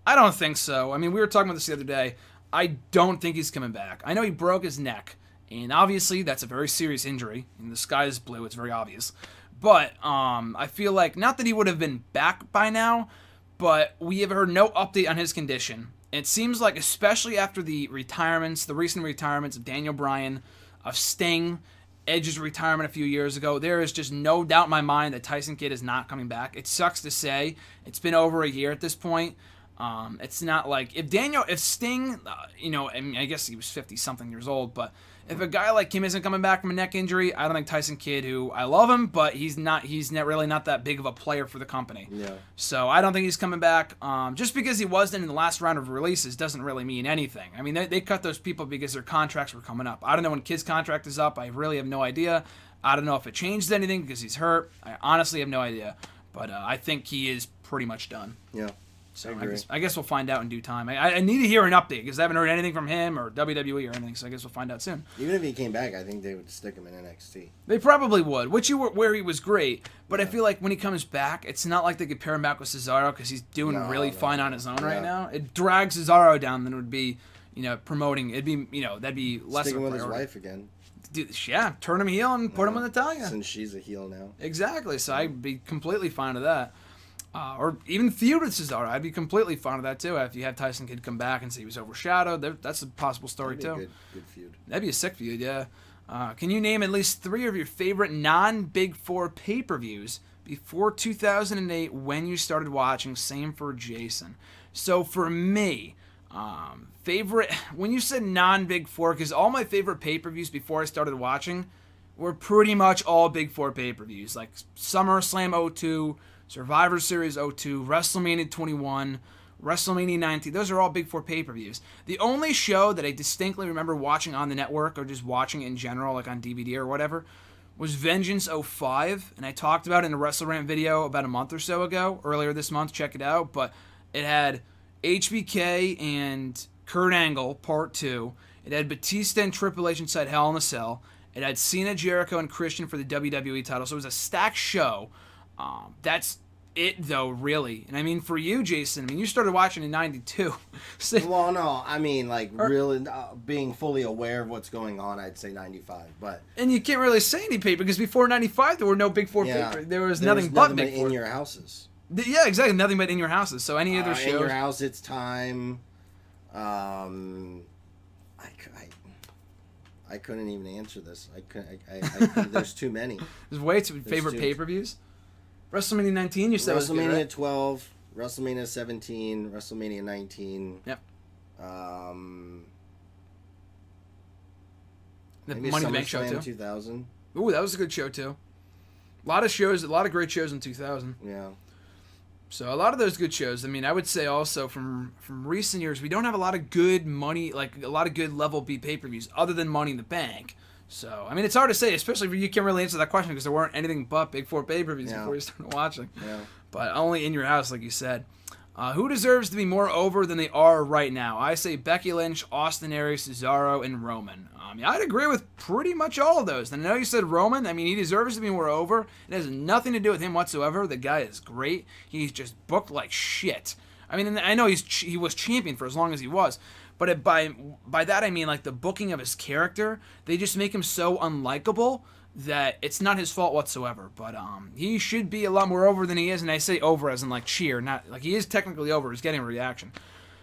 I don't think so. I mean, we were talking about this the other day. I don't think he's coming back. I know he broke his neck, and obviously that's a very serious injury. And the sky is blue. It's very obvious. But I feel like, not that he would have been back by now, but we have heard no update on his condition. It seems like, especially after the recent retirements of Daniel Bryan, of Sting, Edge's retirement a few years ago, there is just no doubt in my mind that Tyson Kidd is not coming back. It sucks to say. It's been over a year at this point. It's not like if Sting, I mean, I guess he was 50-something years old, but If a guy like him isn't coming back from a neck injury, I don't think Tyson Kidd, who I love him, but he's not really not that big of a player for the company. Yeah. So I don't think he's coming back. Just because he wasn't in the last round of releases doesn't really mean anything. I mean, they cut those people because their contracts were coming up. I don't know when Kidd's contract is up. I really have no idea. I don't know if it changed anything because he's hurt. I honestly have no idea. But I think he is pretty much done. Yeah. So I guess we'll find out in due time. I need to hear an update because I haven't heard anything from him or WWE or anything. So I guess we'll find out soon. Even if he came back, I think they would stick him in NXT. They probably would, where he was great. But I feel like when he comes back, it's not like they could pair him back with Cesaro because he's doing really fine on his own right now. It drags Cesaro down than it would be, promoting. It'd be, that'd be less Sticking of a with his priority. wife again. Dude, yeah, turn him heel and put him in Natalia. Since she's a heel now. Exactly. So I'd be completely fine with that. Or even feud with Cesaro. I'd be completely fine with that too. If you have Tyson Kidd come back and say he was overshadowed, that's a possible story too. Good feud. That'd be a sick feud, yeah. Can you name at least 3 of your favorite non-Big Four pay-per-views before 2008 when you started watching? Same for Jason. So for me, favorite, when you said non-Big Four, because all my favorite pay-per-views before I started watching were pretty much all Big Four pay-per-views, like SummerSlam 02, Survivor Series 02, WrestleMania 21, WrestleMania 19. Those are all Big Four pay-per-views. The only show that I distinctly remember watching on the network or just watching it in general, like on DVD or whatever, was Vengeance 05. And I talked about it in a WrestleRant video about a month or so ago, earlier this month. Check it out. But it had HBK and Kurt Angle, Part 2. It had Batista and Triple H inside Hell in a Cell. It had Cena, Jericho, and Christian for the WWE title. So it was a stacked show. That's it, though, really. And I mean, for you, Jason, you started watching in 92. Well, no, I mean, really being fully aware of what's going on, I'd say 95. But and you can't really say any paper because before 95, there were no Big Four paper. There was nothing but Big Four. In your houses. Yeah, exactly. Nothing but in your houses. So any other shows? In your house, it's time. I couldn't even answer this. I couldn't, there's too many. There's way too favorite pay-per-views. WrestleMania 19, you said was good, right? WrestleMania 12, WrestleMania 17, WrestleMania 19. Yep. The Maybe Money in the Bank show too. 2000. Ooh, that was a good show too. A lot of great shows in 2000. Yeah. So a lot of those good shows. I mean, I would say also from recent years, we don't have a lot of good money, like a lot of good level B pay-per-views other than Money in the Bank. So, I mean, it's hard to say, especially if you can't really answer that question because there weren't anything but Big Four pay-per-views before you started watching. Yeah. But only in your house, like you said. Who deserves to be more over than they are right now? I say Becky Lynch, Austin Aries, Cesaro, and Roman. I'd agree with pretty much all of those. And I know you said Roman. I mean, he deserves to be more over. It has nothing to do with him whatsoever. The guy is great. He's just booked like shit. I mean, I know he was champion for as long as he was. But by that I mean like the booking of his character, they just make him so unlikable that it's not his fault whatsoever. But he should be a lot more over than he is, and I say over as in like cheer, not like he is technically over. He's getting a reaction.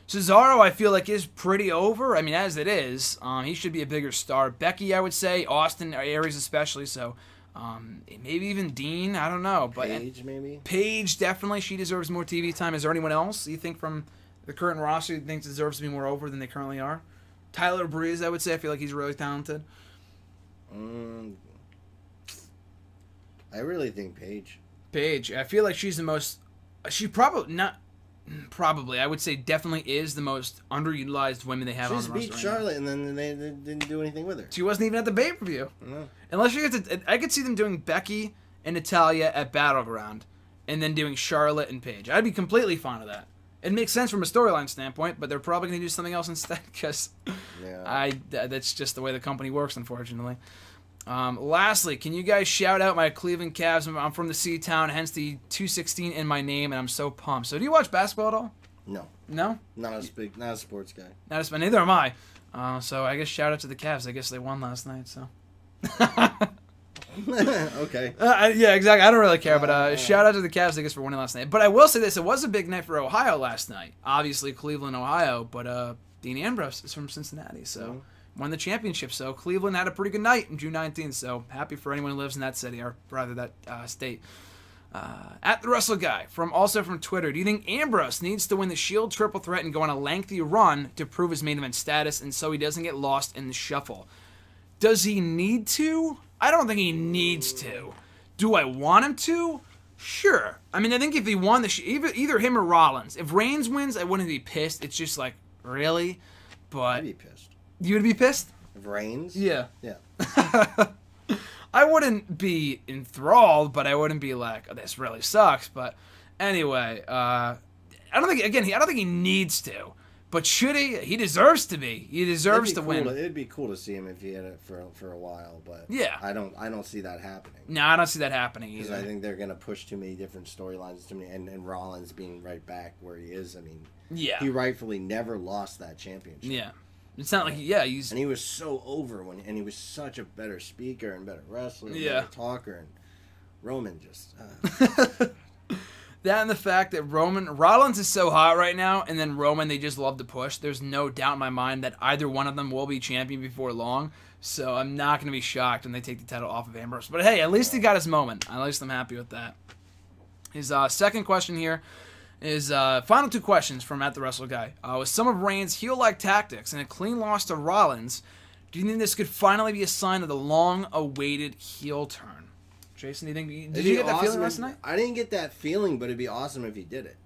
Cesaro, I feel like is pretty over. I mean, as it is, he should be a bigger star. Becky, I would say, Austin Aries especially. So maybe even Dean. I don't know, but Paige maybe. Paige definitely. She deserves more TV time. Is there anyone else you think from the current roster you think deserves to be more over than they currently are? Tyler Breeze, I would say. I feel like he's really talented. I really think Paige. Paige. I feel like she's the most... She probably... Not... Probably. I would say definitely is the most underutilized women they have on the roster. She beat Charlotte and then they didn't do anything with her. She wasn't even at the pay-per-view. No. Unless you get to... I could see them doing Becky and Natalya at Battleground and then doing Charlotte and Paige. I'd be completely fine with that. It makes sense from a storyline standpoint, but they're probably going to do something else instead because that's just the way the company works, unfortunately. Lastly, can you guys shout out my Cleveland Cavs? I'm from the C-Town, hence the 216 in my name, and I'm so pumped. So do you watch basketball at all? No. No? Not a sports guy. Neither am I. So I guess shout out to the Cavs. I guess they won last night, so. Okay. Yeah, exactly. I don't really care, but shout out to the Cavs, I guess, for winning last night. But I will say this: it was a big night for Ohio last night. Obviously, Cleveland, Ohio, but Dean Ambrose is from Cincinnati, so won the championship. So Cleveland had a pretty good night on June 19th. So happy for anyone who lives in that city, or rather that state. At the Russell Guy, also from Twitter, do you think Ambrose needs to win the Shield triple threat and go on a lengthy run to prove his main event status, and so he doesn't get lost in the shuffle? Does he need to? I don't think he needs to. Do I want him to? Sure. I mean, I think if he won the either him or Rollins. If Reigns wins, I wouldn't be pissed. It's just like, really? But I'd be pissed. You would be pissed? If Reigns? Yeah. Yeah. I wouldn't be enthralled, but I wouldn't be like, oh, this really sucks. But anyway, I don't think he needs to. But should he? He deserves to be. He deserves to win. It'd be cool to see him if he had it for a while, but yeah, I don't see that happening. No, I don't see that happening either. Because I think they're gonna push too many different storylines, and Rollins being right back where he is. I mean, yeah, he rightfully never lost that championship. Yeah, it's not like he's and he was so over and he was such a better speaker and better wrestler, and better talker, and Roman just. That and the fact that Rollins is so hot right now, and then Roman, they just love to push. There's no doubt in my mind that either one of them will be champion before long. So I'm not going to be shocked when they take the title off of Ambrose. But hey, at least he got his moment. At least I'm happy with that. His second question here is final two questions from At The Wrestle Guy. With some of Reigns' heel-like tactics and a clean loss to Rollins, do you think this could finally be a sign of the long-awaited heel turn? Jason, did you get that feeling last night? I didn't get that feeling, but it'd be awesome if he did it.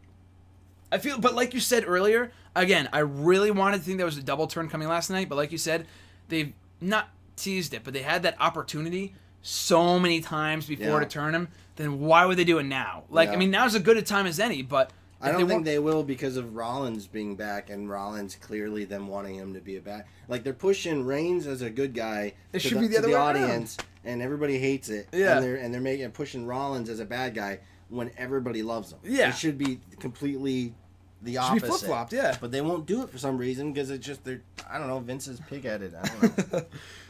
But like you said earlier, again, I really wanted to think there was a double turn coming last night, but like you said, they've not teased it, but they had that opportunity so many times before to turn him, then why would they do it now? Like, I mean, now's as good a time as any, but... I don't think they will because of Rollins being back and Rollins clearly them wanting him to be a bad... Like, they're pushing Reigns as a good guy to the audience, and everybody hates it. Yeah. And they're pushing Rollins as a bad guy when everybody loves him. Yeah. It should be completely the opposite. It should be flip-flopped, yeah. But they won't do it for some reason because it's just, I don't know, Vince is pig-headed. I don't know.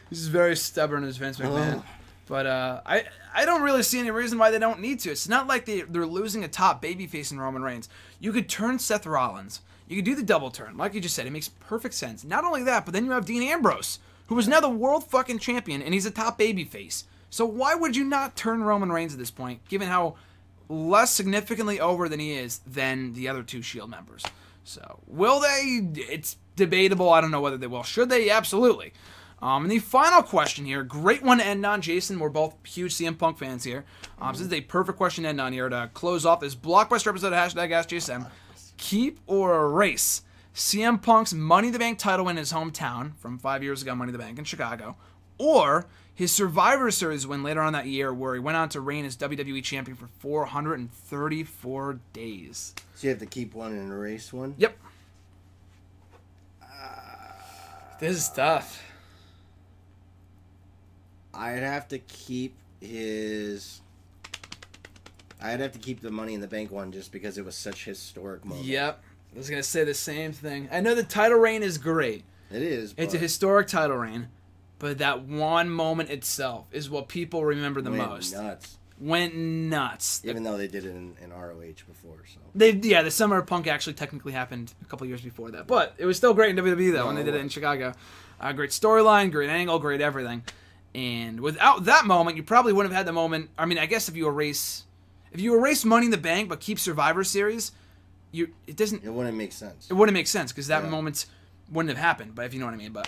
He's very stubborn as Vince McMahon. But I don't really see any reason why they don't need to. It's not like they're losing a top babyface in Roman Reigns. You could turn Seth Rollins. You could do the double turn. Like you just said, it makes perfect sense. Not only that, but then you have Dean Ambrose, who is now the world fucking champion, and he's a top babyface. So why would you not turn Roman Reigns at this point, given how less significantly over than he is than the other two Shield members? So will they? It's debatable. I don't know whether they will. Should they? Absolutely. And the final question here, great one to end on, Jason. We're both huge CM Punk fans here. This is a perfect question to end on here to close off this blockbuster episode of #AskJSM. Keep or erase CM Punk's Money in the Bank title win in his hometown from 5 years ago, Money in the Bank in Chicago, or his Survivor Series win later on that year where he went on to reign as WWE Champion for 434 days. So you have to keep one and erase one? Yep. This is tough. I'd have to keep the Money in the Bank one just because it was such a historic moment. Yep. I was going to say the same thing. I know the title reign is great. It is. It's a historic title reign, but that one moment itself is what people remember the most. Went nuts. Even though they did it in ROH before. So the Summer of Punk actually technically happened a couple years before that. But it was still great in WWE, though, when they did it in Chicago. Great storyline, great angle, great everything. And without that moment, you probably wouldn't have had the moment. I mean, I guess if you erase Money in the Bank but keep Survivor Series, it wouldn't make sense. It wouldn't make sense because that moment wouldn't have happened. But if you know what I mean. But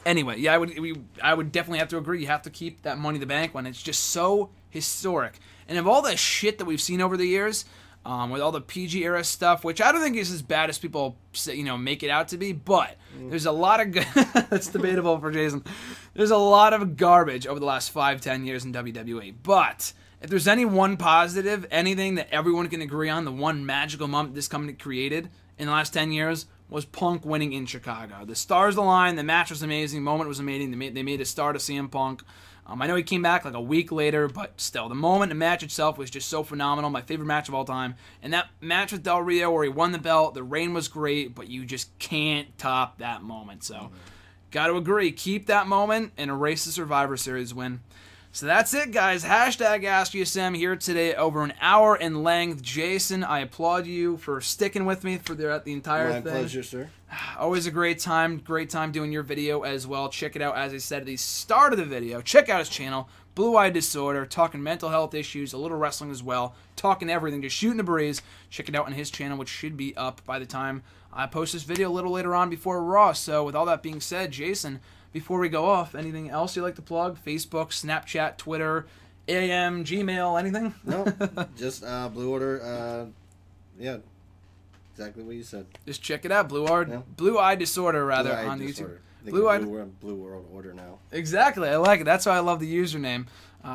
anyway, I would definitely have to agree. You have to keep that Money in the Bank when it's just so historic. And of all the shit that we've seen over the years, with all the PG era stuff, which I don't think is as bad as people say, make it out to be, but there's a lot of that's debatable for Jason. There's a lot of garbage over the last 5-10 years in WWE. But if there's any one positive, anything that everyone can agree on, the one magical moment this company created in the last 10 years was Punk winning in Chicago. The stars aligned, the match was amazing, moment was amazing. They made a start of CM Punk. I know he came back like a week later, but still, the moment, the match itself was just so phenomenal. My favorite match of all time. And that match with Del Rio where he won the belt, the reign was great, but you just can't top that moment. So, got to agree. Keep that moment and erase the Survivor Series win. So that's it, guys. #AskGSM here today, over an hour in length. Jason, I applaud you for sticking with me throughout the entire thing. My pleasure, sir. Always a great time doing your video as well. Check it out, as I said at the start of the video. Check out his channel, Blue Eye Disorder, talking mental health issues, a little wrestling as well, talking everything, just shooting the breeze. Check it out on his channel, which should be up by the time I post this video a little later on before Raw. So with all that being said, Jason, before we go off, anything else you'd like to plug? Facebook, Snapchat, Twitter, AM, Gmail, anything? No, just Blue Order. Yeah, exactly what you said. Just check it out, Blue Eye Disorder, rather, on YouTube. Blue World Order now. Exactly, I like it. That's why I love the username.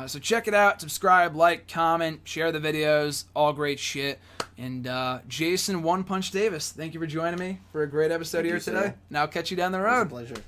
So check it out, subscribe, like, comment, share the videos, all great shit. And Jason One Punch Davis, thank you for joining me for a great episode here today. And I'll catch you down the road. It was a pleasure.